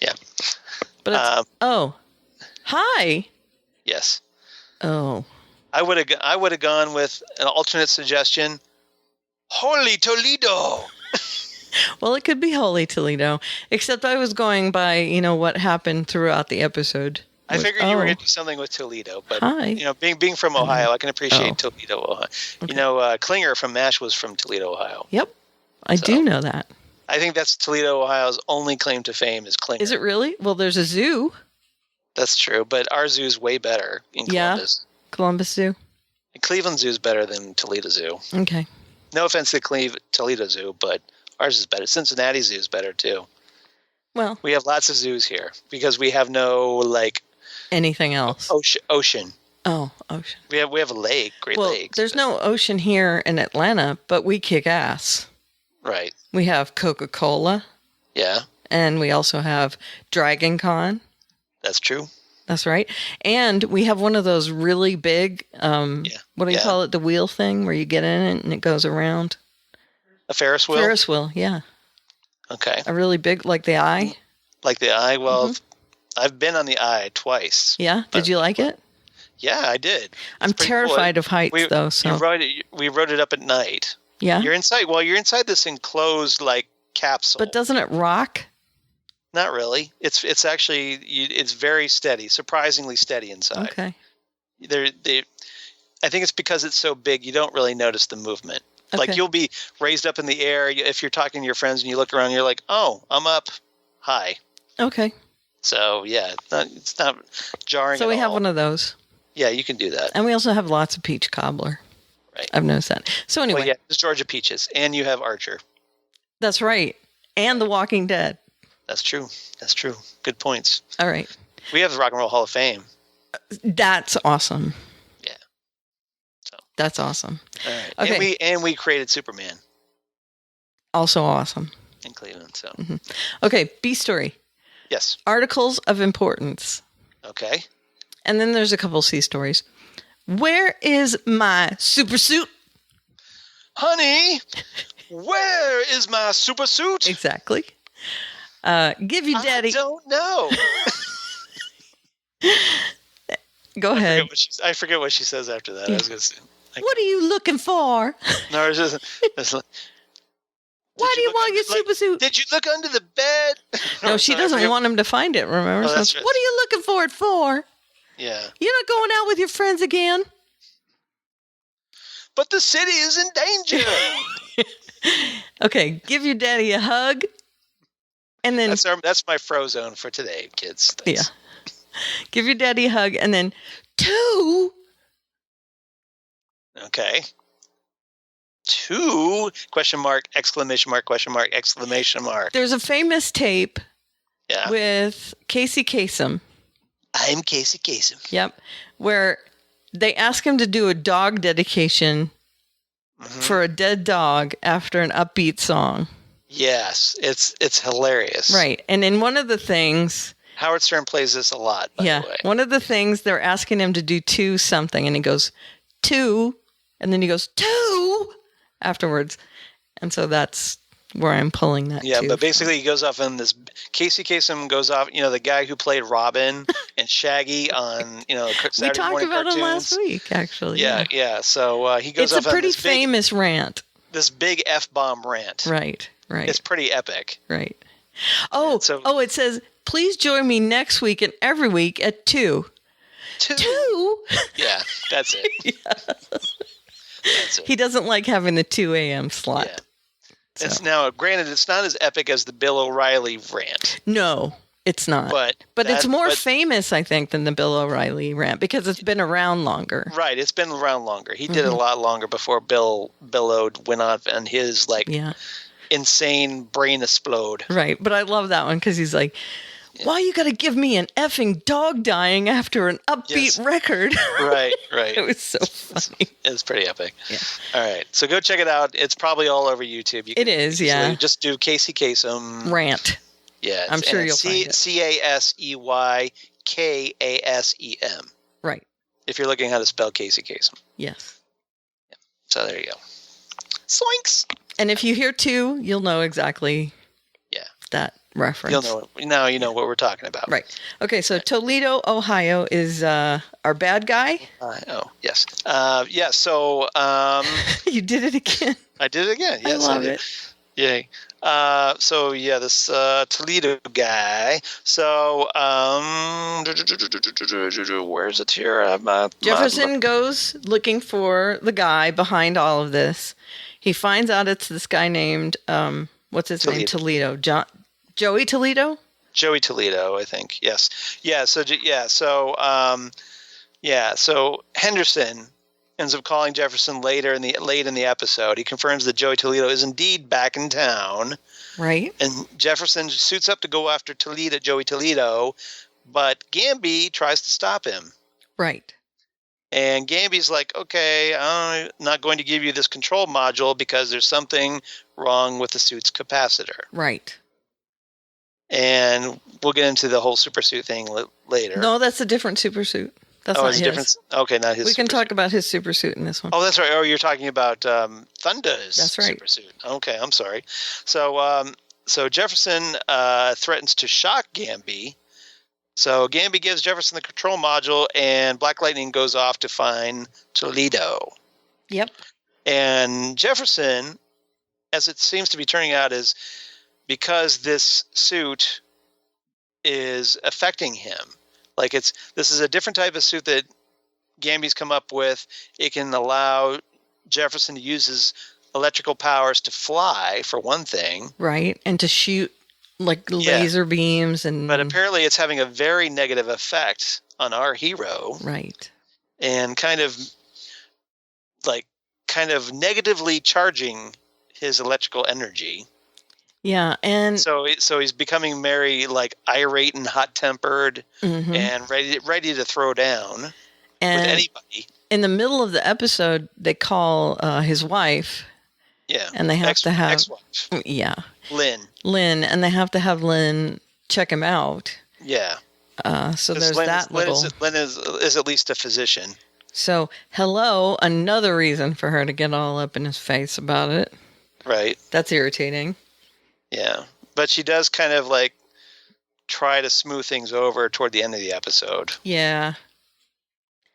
Yeah. But it's, hi. Yes. Oh. I would have gone with an alternate suggestion. Holy Toledo. Well, it could be Holy Toledo, except I was going by, what happened throughout the episode. I figured you were going to do something with Toledo, but hi. Being from Ohio, I can appreciate Toledo, Ohio. Okay. Klinger from MASH was from Toledo, Ohio. Yep. I do know that. I think that's Toledo, Ohio's only claim to fame is Klinger. Is it really? Well, there's a zoo. That's true, but our zoo's way better in Columbus. Yeah, Columbus Zoo. Cleveland Zoo's better than Toledo Zoo. Okay. No offense to Toledo Zoo, but ours is better. Cincinnati Zoo is better, too. Well, We have lots of zoos here because we have no like anything else? ocean. Oh, ocean. We have a lake, Great Well, Lakes. there's no ocean here in Atlanta, but we kick ass. Right. We have Coca-Cola, Yeah, and we also have Dragon Con. that's true. That's right. And we have one of those really big, what do you call it? The wheel thing where you get in it and it goes around. A Ferris wheel. Ferris wheel, yeah. Okay. A really big, like the eye. Like the eye. Well, I've been on the eye twice. Yeah. Did you like it? Yeah, I did. I'm terrified of heights, though. So We rode it up at night. yeah. You're inside. Well, you're inside this enclosed like capsule. But doesn't it rock? Not really. It's actually it's very steady, surprisingly steady inside. Okay. I think it's because it's so big, you don't really notice the movement. Like Okay. you'll be raised up in the air if you're talking to your friends and you look around, you're like, "Oh, I'm up high." Okay. So yeah, it's not jarring. So at we have all. one of those, Yeah, you can do that. and we also have lots of peach cobbler. Right. I've noticed that. So anyway, Well, yeah, it's Georgia Peaches, and you have Archer. that's right. And The Walking Dead. That's true. That's true. Good points. All right. We have the Rock and Roll Hall of Fame. That's awesome. Yeah. So That's awesome. all right. Okay. And we created Superman Also awesome. in Cleveland. So Okay. B story. yes. Articles of importance. Okay. And then there's a couple C stories. Where is my super suit? Honey, where is my super suit? Exactly. Give your daddy. I don't know. Go ahead. I forget what she says after that. I was going to say. What are you looking for? No, it's just. It's like, Why do you look want under- your super suit? Did you look under the bed? No, she doesn't want him to find it, remember? Oh, So that's it's, right. what are you looking for it for? Yeah. You're not going out with your friends again? But the city is in danger. Okay, give your daddy a hug. And then, That's my Frozone for today, kids. Thanks. yeah. Give your daddy a hug. And then, 2. Okay. 2 question mark, exclamation mark, question mark, exclamation mark. There's a famous tape Yeah. with Casey Kasem. I'm Casey Kasem. Yep. Where they ask him to do a dog dedication for a dead dog after an upbeat song. Yes, it's hilarious. Right. And in one of the things, Howard Stern plays this a lot, by the way. one of the things they're asking him to do 2 something, and he goes, 2, and then he goes, 2 afterwards. And so that's where I'm pulling that Yeah, to but from. basically he goes off on this. Casey Kasem goes off, the guy who played Robin and Shaggy on, Saturday we talked morning about cartoons. him last week, actually. Yeah. So he goes It's off a pretty on this famous rant. this big F-bomb rant. Right. It's pretty epic. Right. Oh, it says, please join me next week and every week at 2. 2? Yeah, that's it. That's it. He doesn't like having the 2 a.m. slot. Yeah. It's now, granted, it's not as epic as the Bill O'Reilly rant. No, it's not. But it's more famous, I think, than the Bill O'Reilly rant because it's been around longer. Right, it's been around longer. He did it a lot longer before Bill went off and his insane brain explode. Right, but I love that one because he's like, why you got to give me an effing dog dying after an upbeat record? Right. It was so funny. It's pretty epic. Yeah. All right, so go check it out. It's probably all over YouTube. You It is, yeah. Just do Casey Kasem. Rant. Yeah. I'm sure you'll find it. CASEYKASEM. Right. If you're looking how to spell Casey Kasem. Yes. So there you go. Soinks. And if you hear 2, you'll know exactly that reference. You'll know it. Now you know what we're talking about. Right. Okay, so Toledo, Ohio is our bad guy. Yes. So You did it again. I did it again. Yes, I love did. it. Yay. This Toledo guy. So where's it here? Jefferson goes looking for the guy behind all of this. He finds out it's this guy named what's his name? Toledo. Joey Toledo? Joey Toledo, I think. Yes. So Henderson ends up calling Jefferson late in the episode. He confirms that Joey Toledo is indeed back in town. Right. And Jefferson suits up to go after Joey Toledo, but Gamby tries to stop him. Right. And Gamby's like, okay, I'm not going to give you this control module because there's something wrong with the suit's capacitor. Right. And we'll get into the whole super suit thing later. No, that's a different super suit. That's not his. Different. Okay, not his. We can talk about his super suit in this one. Oh, that's right. Oh, you're talking about Thunder's super suit. Okay, I'm sorry. So Jefferson threatens to shock Gamby. So Gamby gives Jefferson the control module, and Black Lightning goes off to find Toledo. Yep. And Jefferson, as it seems to be turning out, is because this suit is affecting him. Like this is a different type of suit that Gamby's come up with. It can allow Jefferson to use his electrical powers to fly, for one thing. Right, and to shoot like laser beams. But apparently it's having a very negative effect on our hero. Right. And kind of negatively charging his electrical energy. Yeah, and so he's becoming very irate and hot-tempered, and ready to throw down with anybody. In the middle of the episode, they call his wife. Yeah, and they have to have ex-wife. Yeah, Lynn, and they have to have Lynn check him out. Yeah. So there's that little. Lynn is at least a physician. So another reason for her to get all up in his face about it. Right. That's irritating. Yeah, but she does kind of try to smooth things over toward the end of the episode. Yeah.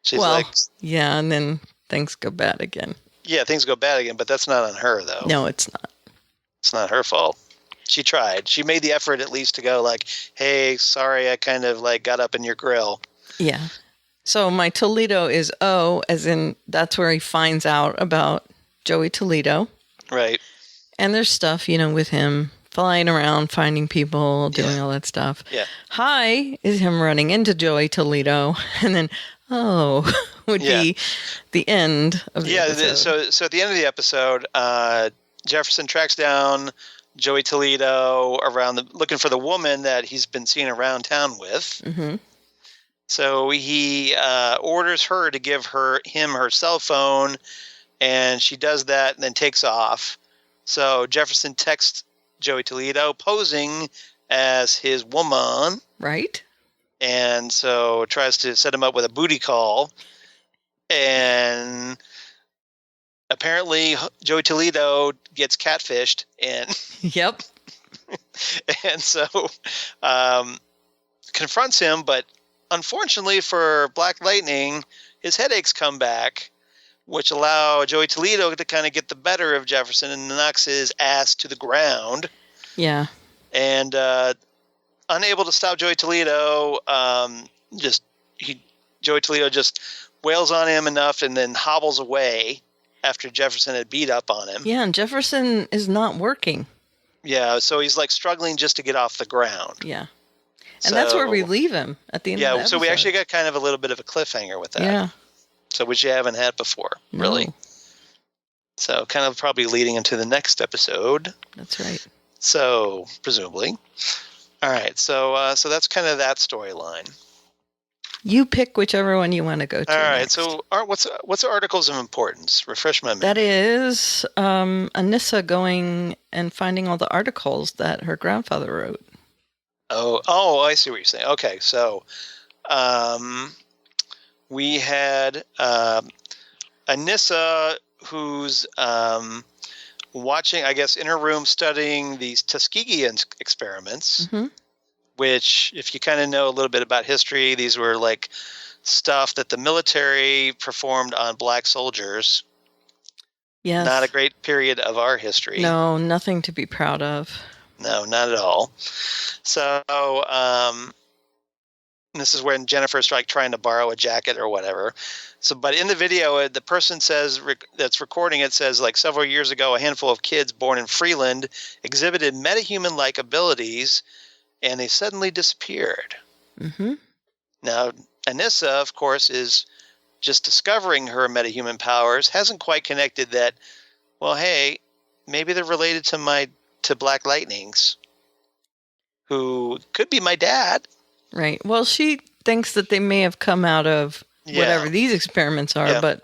She's yeah, and then things go bad again. Yeah, things go bad again, but that's not on her, though. No, it's not. It's not her fault. She tried. She made the effort at least to go hey, sorry, I kind of got up in your grill. Yeah. So my Toledo is O, as in that's where he finds out about Joey Toledo. Right. And there's stuff, with him flying around, finding people, doing all that stuff. Yeah. Hi is him running into Joey Toledo, and then would be the end of the episode. So at the end of the episode, Jefferson tracks down Joey Toledo looking for the woman that he's been seen around town with. Mm-hmm. So he orders her to give him her cell phone, and she does that and then takes off. So Jefferson texts Joey Toledo posing as his woman. Right. And so tries to set him up with a booty call. And apparently Joey Toledo gets catfished. And yep. And so confronts him. But unfortunately for Black Lightning, his headaches come back, which allow Joey Toledo to kind of get the better of Jefferson and knocks his ass to the ground. Yeah. And unable to stop Joey Toledo, Joey Toledo just wails on him enough and then hobbles away after Jefferson had beat up on him. Yeah, and Jefferson is not working. Yeah, so he's struggling just to get off the ground. Yeah. And that's where we leave him at the end of the episode. So we actually got kind of a little bit of a cliffhanger with that. Yeah. So which you haven't had before, really. No. So kind of probably leading into the next episode. That's right. So presumably. All right. So that's kind of that storyline. You pick whichever one you want to go to. All right. Next. So what's articles of importance? Refresh my memory. That is Anissa going and finding all the articles that her grandfather wrote. Oh, I see what you're saying. Okay. So we had Anissa, who's watching, I guess, in her room studying these Tuskegee experiments, which, if you kind of know a little bit about history, these were stuff that the military performed on black soldiers. Yes. Not a great period of our history. No, nothing to be proud of. No, not at all. So, this is when Jennifer's trying to borrow a jacket or whatever. So, but in the video, the person says that's recording it says several years ago, a handful of kids born in Freeland exhibited metahuman-like abilities, and they suddenly disappeared. Mm-hmm. Now, Anissa, of course, is just discovering her metahuman powers, hasn't quite connected that, well, hey, maybe they're related to Black Lightnings, who could be my dad. Right. Well, she thinks that they may have come out of whatever these experiments are, but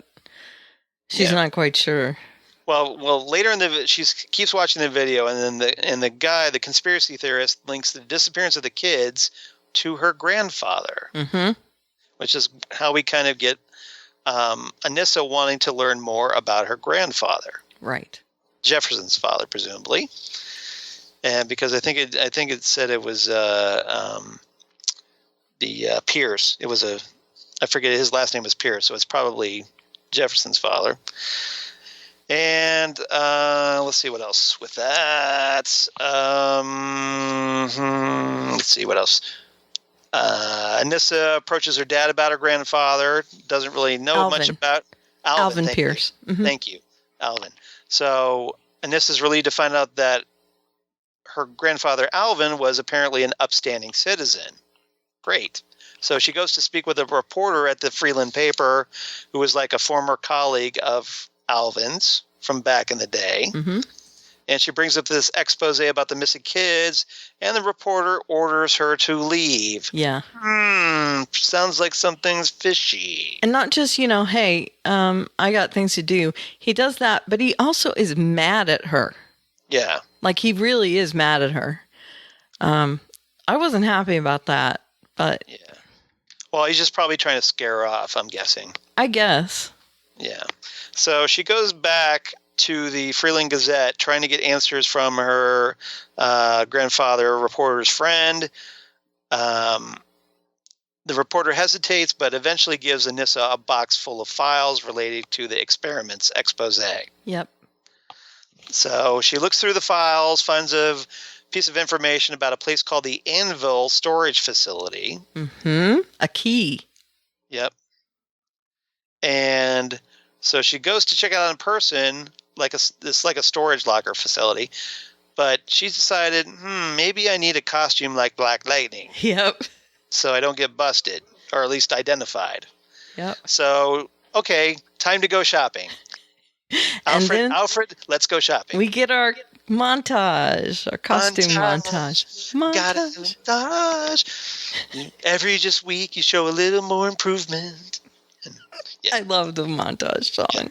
she's not quite sure. Well, later in she keeps watching the video, and then the conspiracy theorist links the disappearance of the kids to her grandfather, which is how we kind of get Anissa wanting to learn more about her grandfather, right? Jefferson's father, presumably, and because I think it said it was Pierce. It was I forget, his last name was Pierce, so it's probably Jefferson's father. And let's see what else with that. Let's see what else. Anissa approaches her dad about her grandfather. Doesn't really know much about Alvin Pierce. Thank you, Alvin. So Anissa's relieved to find out that her grandfather Alvin was apparently an upstanding citizen. Great. So she goes to speak with a reporter at the Freeland paper, who was like a former colleague of Alvin's from back in the day. And she brings up this expose about the missing kids, and the reporter orders her to leave. Yeah. Sounds like something's fishy. And not just, hey, I got things to do. He does that, but he also is mad at her. Yeah. Like, he really is mad at her. I wasn't happy about that, but... Yeah. Well, he's just probably trying to scare her off, I'm guessing. I guess. Yeah. So she goes back to the Freeland Gazette trying to get answers from her grandfather, reporter's friend. The reporter hesitates, but eventually gives Anissa a box full of files related to the experiments expose. Yep. So she looks through the files, finds a piece of information about a place called the Anvil Storage Facility. A key. Yep. And so she goes to check it out in person, it's like a storage locker facility. But she's decided, maybe I need a costume like Black Lightning. Yep. So I don't get busted, or at least identified. Yep. So, okay, time to go shopping. Alfred, let's go shopping. We get our montage, our costume montage. Got a montage. Every week you show a little more improvement. And, I love the montage song. Yeah.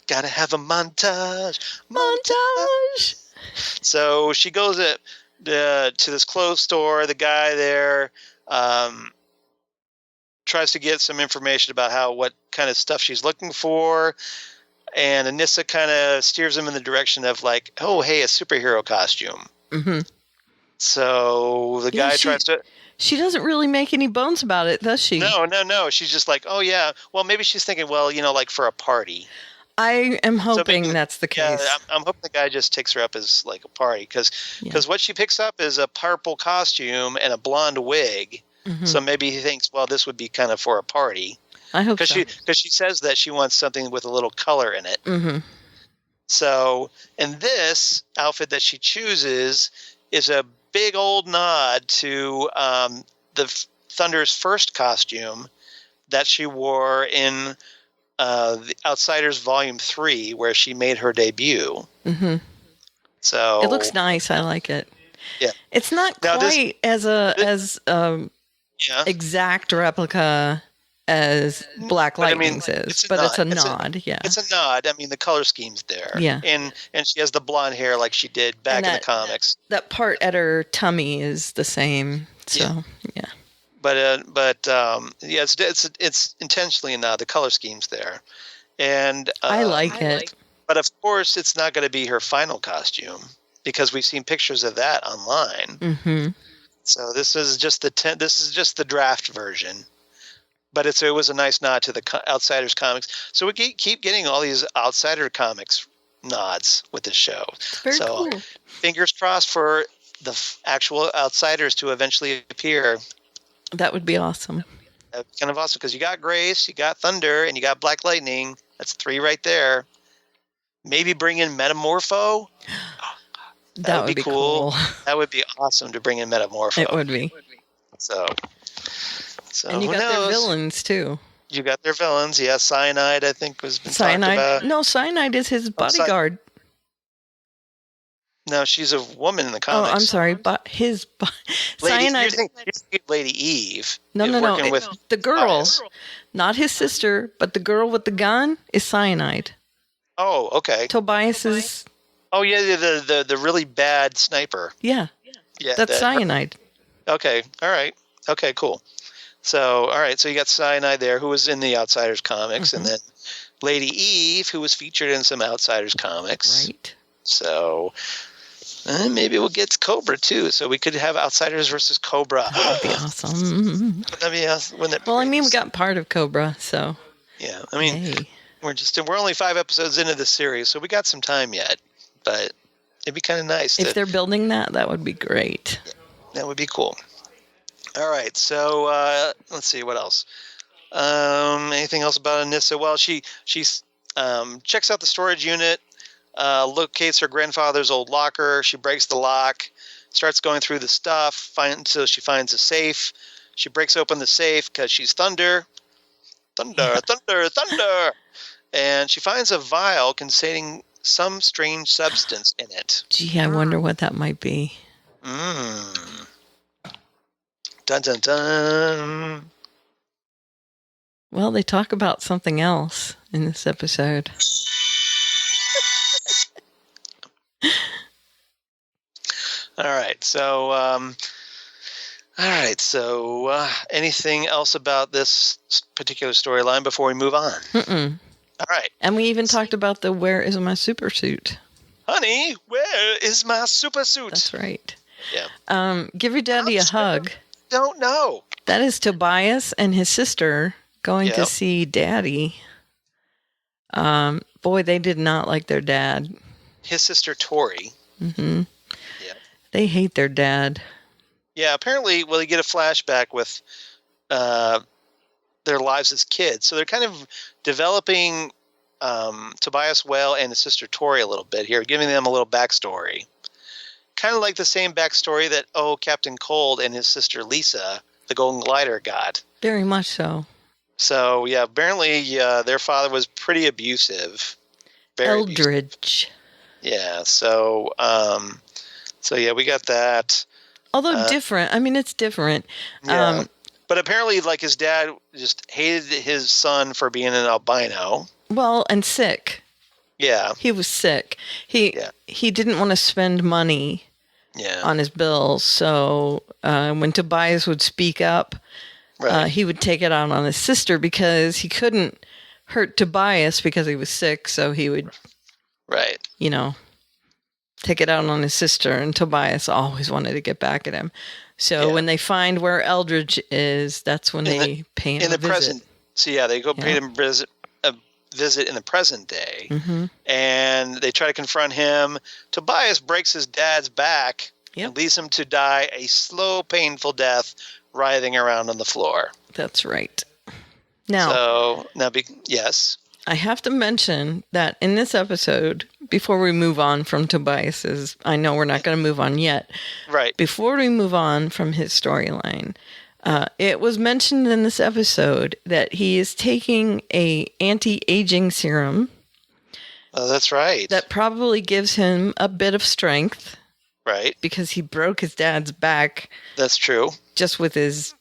Gotta have a montage. Montage. So she goes to this clothes store. The guy there tries to get some information about what kind of stuff she's looking for. And Anissa kind of steers him in the direction of like, oh, hey, a superhero costume. So the guy tries to... She doesn't really make any bones about it, does she? No. She's just like, oh, yeah. Well, maybe she's thinking, well, like for a party. I am hoping that's the case. Yeah, I'm hoping the guy just takes her up as like a party. Because what she picks up is a purple costume and a blonde wig. So maybe he thinks, well, this would be kind of for a party. I hope so. Because she says that she wants something with a little color in it. So, and this outfit that she chooses is a big old nod to the Thunder's first costume that she wore in the Outsiders Volume 3, where she made her debut. So it looks nice. I like it. Yeah, it's not quite as exact replica as Black Lightning's is, but it's a nod. It's a nod. I mean, the color scheme's there. Yeah, and she has the blonde hair like she did back in the comics. That part at her tummy is the same. So yeah. But it's intentionally a nod. The color scheme's there, and I like it. But of course, it's not going to be her final costume because we've seen pictures of that online. So this is just the draft version. But it was a nice nod to the Outsiders comics. So we keep getting all these Outsider comics nods with this show. Very cool. Fingers crossed for the actual Outsiders to eventually appear. That would be awesome. That'd be kind of awesome because you got Grace, you got Thunder, and you got Black Lightning. That's 3 right there. Maybe bring in Metamorpho. That would be cool. That would be awesome to bring in Metamorpho. It would be. So and you got their villains too. You got their villains. Yeah, Cyanide, I think, was been talked Cyanide. about. No, Cyanide is his bodyguard. No, she's a woman in the Oh, comics. I'm sorry, but Cyanide. You're thinking Lady Eve. No. Working with The girl, Tobias. not his sister, but the girl with the gun is Cyanide. Oh, okay. Tobias is, Oh, yeah, the really bad sniper. yeah, Yeah, that's Cyanide. Okay, all right. Okay, cool. So, all right, so you got Cyanide there, who was in the Outsiders comics, and then Lady Eve, who was featured in some Outsiders comics. Right. So, maybe we'll get Cobra, too. So we could have Outsiders versus Cobra. That'd be awesome. Wouldn't that be awesome? Wouldn't that be Well, I great? mean, we got part of Cobra, so. Yeah, I mean, Hey. we're only 5 episodes into the series, so we got some time yet. But it'd be kind of nice. If they're building that would be great. That would be cool. All right, so let's see what else. Anything else about Anissa? Well, she checks out the storage unit, locates her grandfather's old locker. She breaks the lock, starts going through the stuff until she finds a safe. She breaks open the safe because she's thunder, and she finds a vial containing some strange substance in it. Gee, I wonder what that might be. Dun dun dun. Well, they talk about something else in this episode. All right. So, anything else about this particular storyline before we move on? Mm-mm. All right. And we even talked about the where is my super suit? Honey, where is my super suit? That's right. Yeah. Give your daddy a hug. Don't know. That is Tobias and his sister going to Yep. see Daddy. Boy, they did not like their dad. His sister Tori. Mm-hmm. Yeah. They hate their dad. Yeah. Apparently, well, you get a flashback with their lives as kids, so they're kind of developing Tobias Whale and his sister Tori a little bit here, giving them a little backstory. Kind of like the same backstory that Captain Cold and his sister Lisa, the Golden Glider, got. Very much so. So yeah, apparently their father was pretty abusive. Very abusive. Eldridge. Yeah. So yeah, we got that. Although different. I mean, it's different. Yeah. But apparently, like, his dad just hated his son for being an albino. Well, and sick. Yeah. He was sick. He didn't want to spend money on his bills. So when Tobias would speak up, he would take it out on his sister because he couldn't hurt Tobias because he was sick. So he would, take it out on his sister. And Tobias always wanted to get back at him. So when they find where Eldridge is, that's when they pay him a visit. Present. So they go pay him a visit in the present day, and they try to confront him. Tobias breaks his dad's back and leaves him to die a slow, painful death, writhing around on the floor. That's right. Now, yes. I have to mention that in this episode, before we move on from Tobias's, I know we're not going to move on yet. Right. Before we move on from his storyline, it was mentioned in this episode that he is taking a anti-aging serum. Oh, that's right. That probably gives him a bit of strength. Right. Because he broke his dad's back. That's true. Just with his,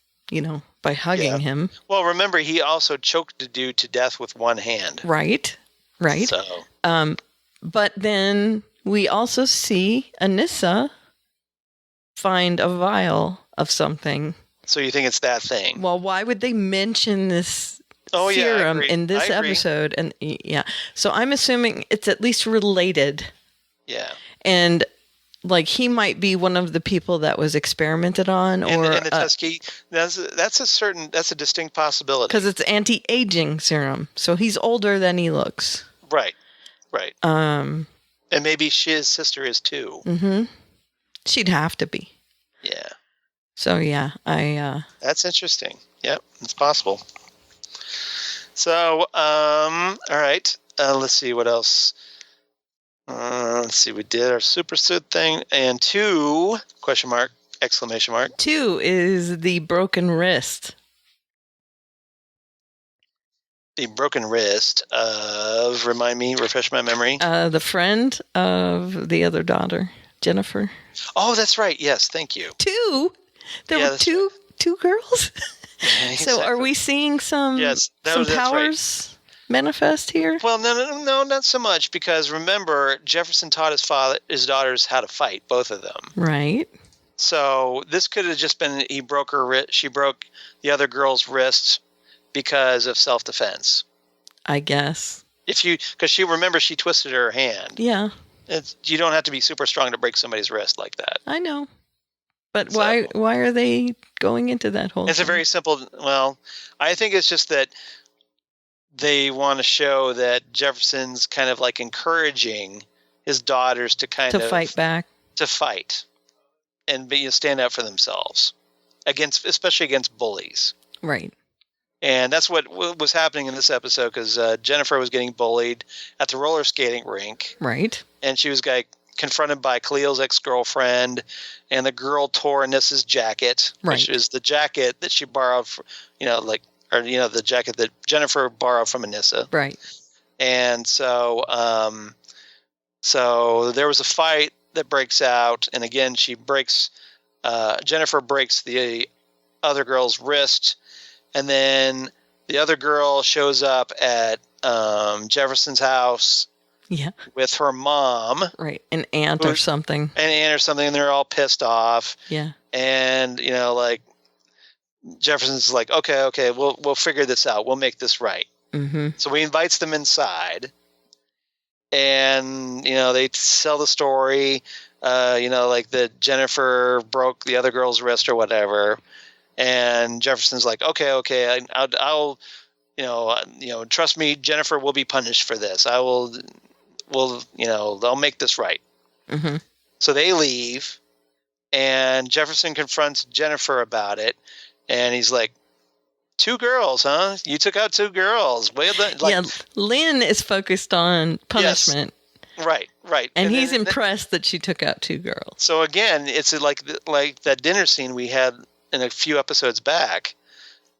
by hugging him. Well, remember, he also choked the dude to death with one hand. Right. So. But then we also see Anissa find a vial of something. So you think it's that thing? Well, why would they mention this serum in this episode? And so I'm assuming it's at least related. Yeah. And he might be one of the people that was experimented on, or in the Tuskegee. That's a distinct possibility because it's anti-aging serum. So he's older than he looks. Right. And maybe his sister is too. Mm-hmm. She'd have to be. Yeah. So that's interesting. Yep, it's possible. So all right. Let's see what else. Let's see. We did our super suit thing, and 2 ? 2 is the broken wrist. the broken wrist of, refresh my memory. The friend of the other daughter, Jennifer. Oh, that's right. Yes, thank you. Two? There were two girls? Yeah, So exactly. are we seeing some Yes, some that's powers manifest here? Well, no, not so much, because remember, Jefferson taught his daughters how to fight, both of them. Right. So this could have just been she broke the other girl's wrists because of self-defense. I guess. Because she twisted her hand. Yeah. You don't have to be super strong to break somebody's wrist like that. I know. But why are they going into that whole It's thing? a very simple, I think it's just that they want to show that Jefferson's kind of like encouraging his daughters to fight back. To fight and stand up for themselves, especially against bullies. Right. And that's what was happening in this episode, because Jennifer was getting bullied at the roller skating rink. Right. And she was confronted by Khalil's ex-girlfriend, and the girl tore Anissa's jacket, which is the jacket that she borrowed, the jacket that Jennifer borrowed from Anissa. Right. And so there was a fight that breaks out, and again, Jennifer breaks the other girl's wrist, and then the other girl shows up at Jefferson's house. Yeah. With her mom. Right. An aunt or something. And they're all pissed off. Yeah. And, Jefferson's like, okay, we'll figure this out. We'll make this right. Mm-hmm. So he invites them inside. And, they tell the story, that Jennifer broke the other girl's wrist or whatever. And Jefferson's like, okay, I'll trust me, Jennifer will be punished for this. They'll make this right. Mm-hmm. So they leave, and Jefferson confronts Jennifer about it, and he's like, 2 girls, huh? You took out 2 girls. Lynn is focused on punishment. Yes. Right. And he's impressed that she took out 2 girls. So again, it's like that dinner scene we had in a few episodes back,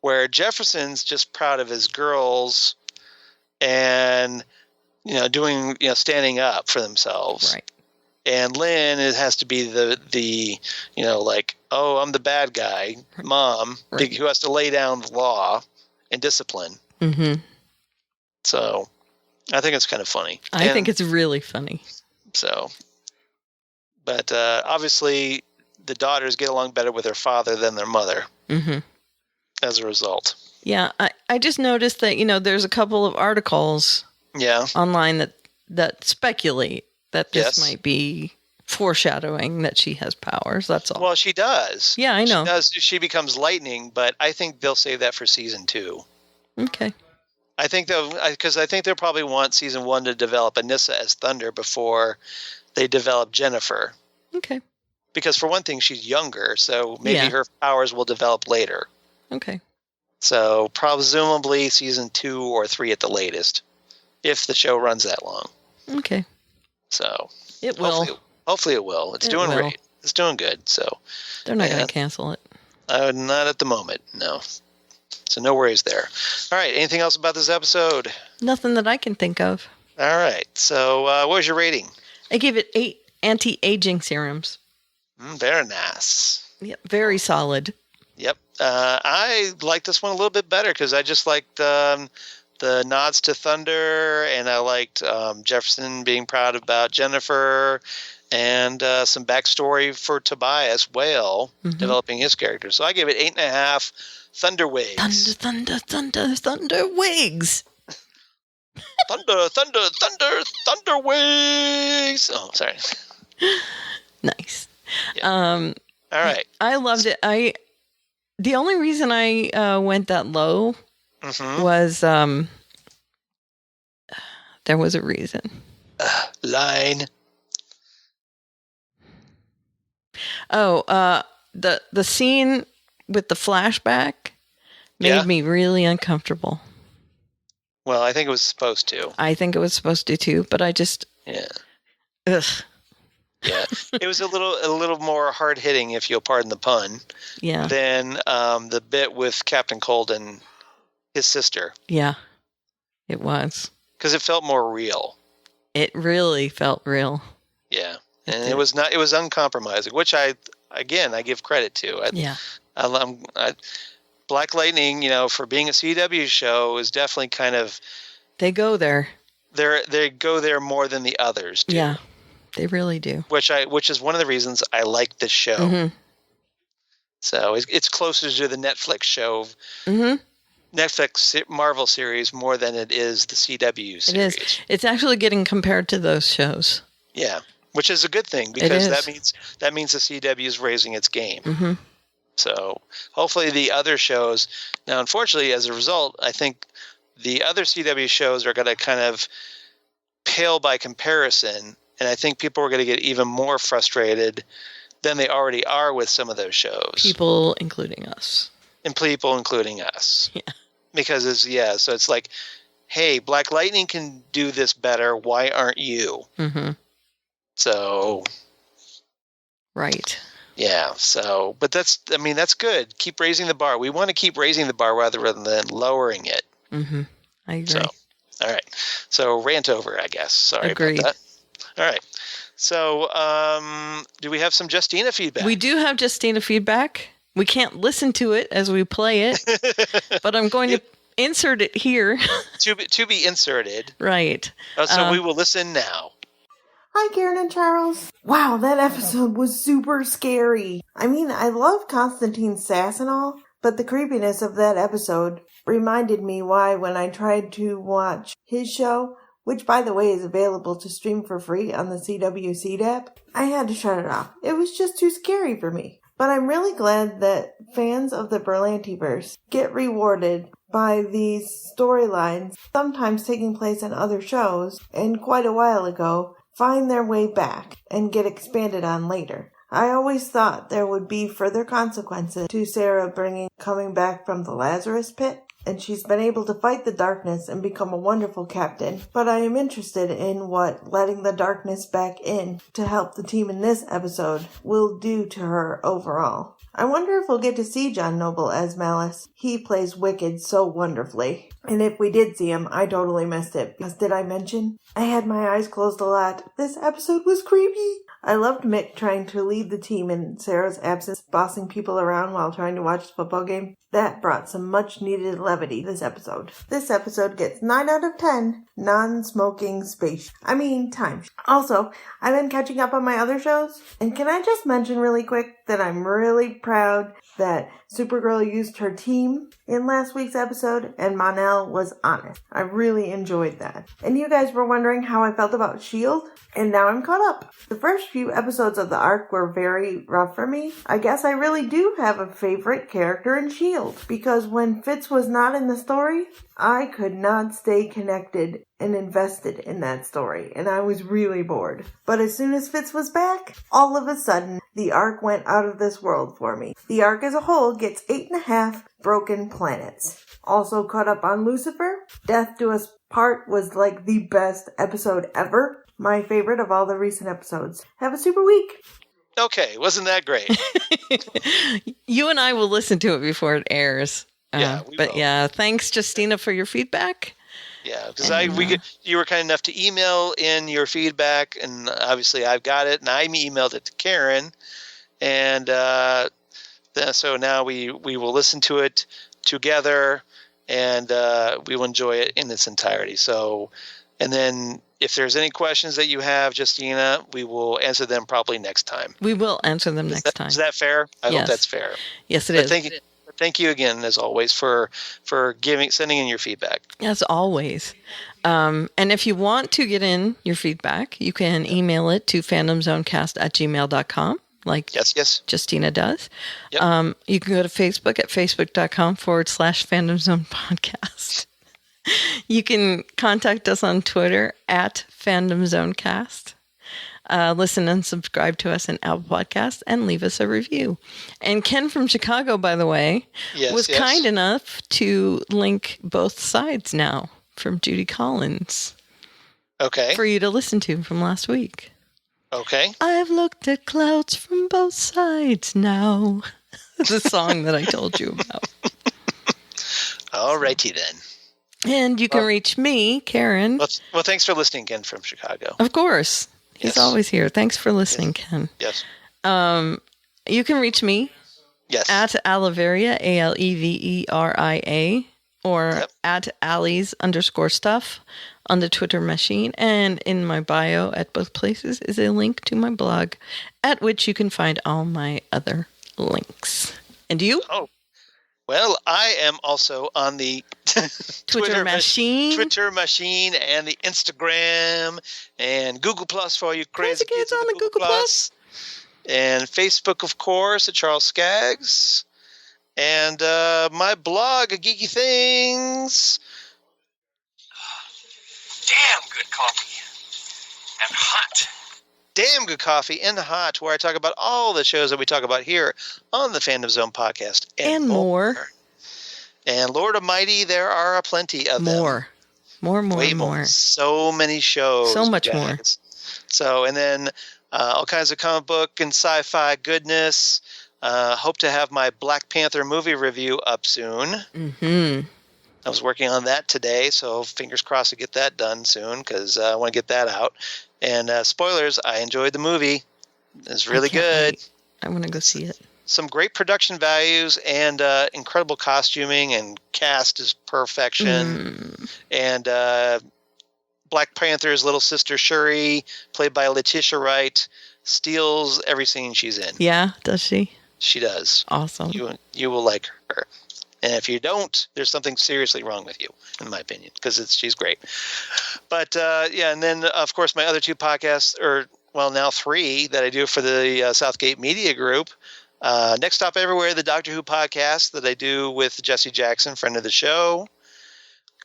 where Jefferson's just proud of his girls and standing up for themselves. Right. And Lynn, it has to be the I'm the bad guy, mom, right. who has to lay down the law and discipline. Mm-hmm. So I think it's kind of funny. I think it's really funny. So, but obviously the daughters get along better with their father than their mother. Mm-hmm. As a result. Yeah, I just noticed that, there's a couple of articles online that speculate that this might be foreshadowing that she has powers. That's all. Well, she does. Yeah, I know. She does. She becomes lightning, but I think they'll save that for season 2. Okay. I think they'll probably want season 1 to develop Anissa as Thunder before they develop Jennifer. Okay. Because for one thing, she's younger, so maybe her powers will develop later. Okay. So presumably season 2 or 3 at the latest, if the show runs that long. Okay. So it will. Hopefully it will. It's doing great. It's doing good. So they're not going to cancel it. Not at the moment. No. So no worries there. All right. Anything else about this episode? Nothing that I can think of. All right. So what was your rating? I gave it 8 anti-aging serums. Very nice. Yep. Very solid. Yep. I like this one a little bit better because I just liked the nods to Thunder, and I liked Jefferson being proud about Jennifer, and some backstory for Tobias Whale developing his character. So I gave it 8.5 Thunder Wigs. Thunder Wigs. Thunder Wigs. Oh, sorry. Nice. Yeah. All right. I loved it. The only reason I went that low was there was a reason. Line. Oh, the scene with the flashback made me really uncomfortable. Well, I think it was supposed to. I think it was supposed to too, but I just ugh. Yeah, it was a little more hard hitting, if you'll pardon the pun. Yeah. Than the bit with Captain Cold and his sister. Yeah. It was. Because it felt more real. It really felt real. Yeah. And it was uncompromising, which I give credit to. Black Lightning, for being a CW show is definitely kind of... They go there. They go there more than the others do. Yeah, they really do. Which is one of the reasons I like this show. Mm-hmm. So it's closer to the Netflix show, Netflix Marvel series more than it is the CW series. It is. It's actually getting compared to those shows. Yeah, which is a good thing because that means the CW is raising its game. Mm-hmm. So hopefully the other shows. Now, unfortunately, as a result, I think the other CW shows are going to kind of pale by comparison, and I think people are going to get even more frustrated than they already are with some of those shows. People including us. And people including us. Yeah. Because so it's like, hey, Black Lightning can do this better. Why aren't you? Mm-hmm. So. Right. Yeah. So, but that's good. Keep raising the bar. We want to keep raising the bar rather than lowering it. Mm-hmm. I agree. So, all right. So rant over, I guess. Sorry Agreed. about that. All right. So, do we have some Justina feedback? We do have Justina feedback. We can't listen to it as we play it, but I'm going to insert it here. to be inserted. Right. So we will listen now. Hi, Karen and Charles. Wow, that episode was super scary. I mean, I love Constantine's sass and all, but the creepiness of that episode reminded me why when I tried to watch his show, which by the way is available to stream for free on the CW Seed app, I had to shut it off. It was just too scary for me. But I'm really glad that fans of the Berlantiverse get rewarded by these storylines, sometimes taking place in other shows, and quite a while ago, find their way back and get expanded on later. I always thought there would be further consequences to Sarah coming back from the Lazarus pit, and she's been able to fight the darkness and become a wonderful captain. But I am interested in what letting the darkness back in to help the team in this episode will do to her overall. I wonder if we'll get to see John Noble as Malice. He plays Wicked so wonderfully. And if we did see him, I totally missed it. Because did I mention? I had my eyes closed a lot. This episode was creepy. I loved Mick trying to lead the team in Sarah's absence, bossing people around while trying to watch the football game. That brought some much-needed levity this episode. This episode gets 9 out of 10 non-smoking time. Also, I've been catching up on my other shows, and can I just mention really quick that I'm really proud that Supergirl used her team in last week's episode, and Mon-El was honest. I really enjoyed that. And you guys were wondering how I felt about S.H.I.E.L.D., and now I'm caught up. The first few episodes of the arc were very rough for me. I guess I really do have a favorite character in S.H.I.E.L.D., because when Fitz was not in the story, I could not stay connected and invested in that story, and I was really bored. But as soon as Fitz was back, all of a sudden, the arc went out of this world for me. The arc as a whole gets 8.5 broken planets. Also caught up on Lucifer. Death Do Us Part was like the best episode ever. My favorite of all the recent episodes. Have a super week. Okay, wasn't that great? You and I will listen to it before it airs. Yeah, yeah, thanks, Justina, for your feedback. Yeah, because you were kind enough to email in your feedback, and obviously I've got it, and I emailed it to Karen, and so now we will listen to it together, and we will enjoy it in its entirety. So, and then if there's any questions that you have, Justina, we will answer them probably next time. We will answer them next time. Is that fair? I hope that's fair. Yes, it is. Thank you again, as always, for sending in your feedback. As always. And if you want to get in your feedback, you can email it to fandomzonecast@gmail.com, like yes. Justina does. Yep. You can go to Facebook at facebook.com/fandomzonepodcast. You can contact us on Twitter at fandomzonecast. Listen and subscribe to us in Apple Podcasts and leave us a review. And Ken from Chicago, by the way, was kind enough to link both sides now from Judy Collins. Okay. For you to listen to from last week. Okay. I've looked at clouds from both sides now. The song that I told you about. All righty then. And you can reach me, Karen. Well, thanks for listening again from Chicago. Of course. He's Yes. always here. Thanks for listening, Ken. Yes. You can reach me Yes. at Aliveria, Aleveria, or at Alies_stuff on the Twitter machine. And in my bio at both places is a link to my blog, at which you can find all my other links. And you? Oh, well, I am also on the Twitter machine. Twitter machine and the Instagram and Google Plus for all you crazy kids with on the Google Plus. And Facebook, of course, at Charles Skaggs. And my blog, Geeky Things. Damn good coffee. And hot. Damn Good Coffee and Hot, where I talk about all the shows that we talk about here on the Fandom Zone podcast. And more. And Lord Almighty, there are plenty of them. More. Way more. So many shows. So much guys. more. So, and then all kinds of comic book and sci-fi goodness. Hope to have my Black Panther movie review up soon. Mm-hmm. I was working on that today, so fingers crossed to get that done soon because I want to get that out. And spoilers, I enjoyed the movie. It's really good. Wait. I want to go see it. Some great production values and incredible costuming, and cast is perfection. And Black Panther's little sister Shuri, played by Letitia Wright, steals every scene she's in. Yeah, does she? She does. Awesome. You will like her. And if you don't, there's something seriously wrong with you, in my opinion, because she's great. But yeah, and then of course my other two podcasts, or well now three that I do for the Southgate Media Group. Next Stop Everywhere, the Doctor Who podcast that I do with Jesse Jackson, friend of the show.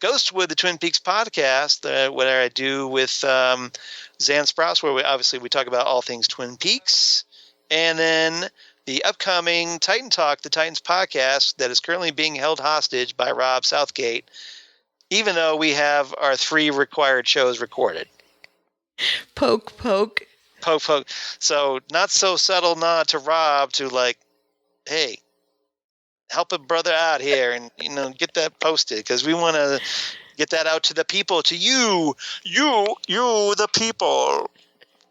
Ghostwood, the Twin Peaks podcast, where I do with Zan Sprouse, where we talk about all things Twin Peaks. And then the upcoming Titan Talk, the Titans podcast, that is currently being held hostage by Rob Southgate, even though we have our 3 required shows recorded. Poke. Poke. So not so subtle nod to Rob to like, hey, help a brother out here and, get that posted, because we want to get that out to the people, to you, the people.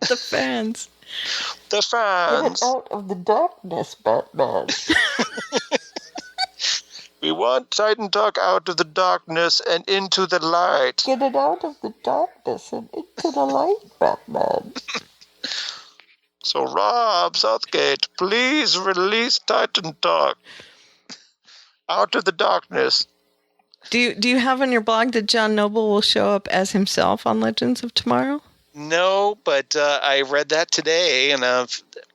The fans. The fans. Get it out of the darkness, Batman. We want Titan Talk out of the darkness and into the light. Get it out of the darkness and into the light, Batman. So, Rob Southgate, please release Titan Talk out of the darkness. Do you have on your blog that John Noble will show up as himself on Legends of Tomorrow? No, but I read that today, and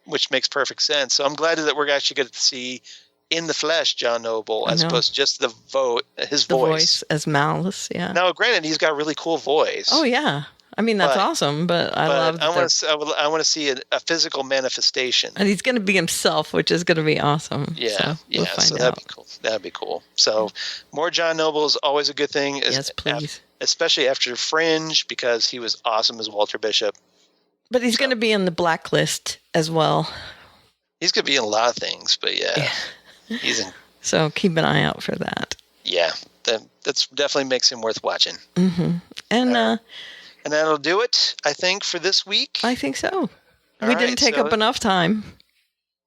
which makes perfect sense. So I'm glad that we're actually going to see in the flesh John Noble, as opposed to just his voice. The voice as Malice, yeah. Now, granted, he's got a really cool voice. Oh, yeah. I mean, that's awesome, but I love I want to see a physical manifestation. And he's going to be himself, which is going to be awesome. Yeah, so we'll find so out. that'd be cool. That'd be cool. So more John Noble is always a good thing. Yes, please. Especially after Fringe, because he was awesome as Walter Bishop. But he's going to be in the blacklist as well. He's going to be in a lot of things, but yeah. He's in. So keep an eye out for that. Yeah, that's definitely makes him worth watching. Mm-hmm. And that'll do it, I think, for this week. I think so. We didn't take up enough time.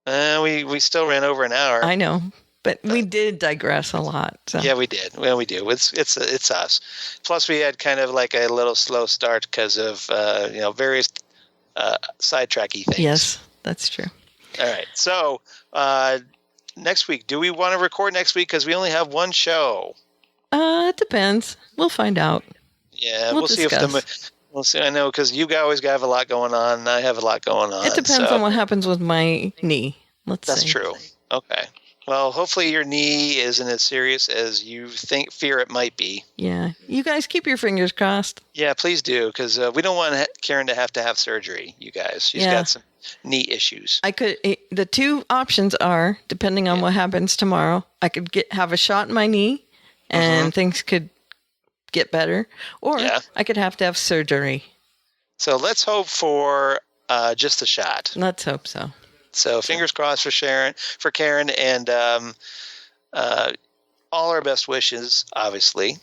We still ran over an hour. I know, but we did digress a lot. So. Yeah, we did. Well, we do. It's us. Plus, we had kind of like a little slow start because of various sidetracky things. Yes, that's true. All right. So next week, do we want to record next week? Because we only have one show. It depends. We'll find out. Yeah, we'll see if we'll see. I know, because you always have a lot going on, and I have a lot going on. It depends on what happens with my knee. That's true. Okay. Well, hopefully your knee isn't as serious as you fear it might be. Yeah. You guys keep your fingers crossed. Yeah, please do, because we don't want Karen to have surgery, you guys. She's got some knee issues. The two options are, depending on what happens tomorrow, I could have a shot in my knee and things could get better, or I could have to have surgery. So let's hope for just a shot. Let's hope so. So fingers crossed for Karen, and all our best wishes, obviously.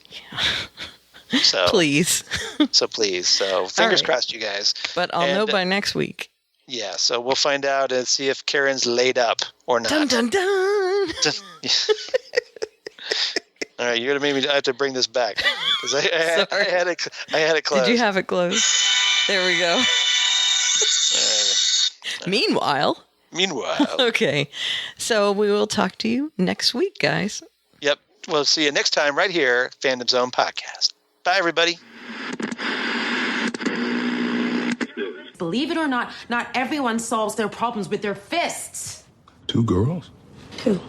So Please. So please. So fingers crossed, you guys. But I'll know by next week. Yeah, so we'll find out and see if Karen's laid up or not. Dun, dun, dun. All right, you're gonna make me have to bring this back because I had it closed. Did you have it closed? There we go. Meanwhile. Okay. So we will talk to you next week, guys. Yep. We'll see you next time right here, Fandom Zone Podcast. Bye, everybody. Believe it or not everyone solves their problems with their fists. 2 girls? 2.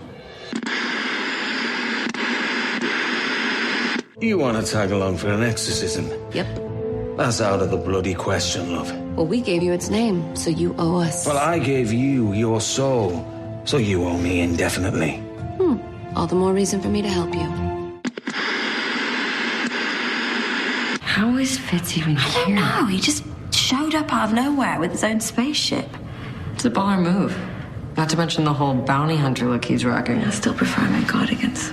You want to tag along for an exorcism? Yep. That's out of the bloody question, love. Well, we gave you its name, so you owe us. Well, I gave you your soul, so you owe me indefinitely. All the more reason for me to help you. How is Fitz even here? I don't know. He just showed up out of nowhere with his own spaceship. It's a baller move. Not to mention the whole bounty hunter look he's rocking. I still prefer my cardigans.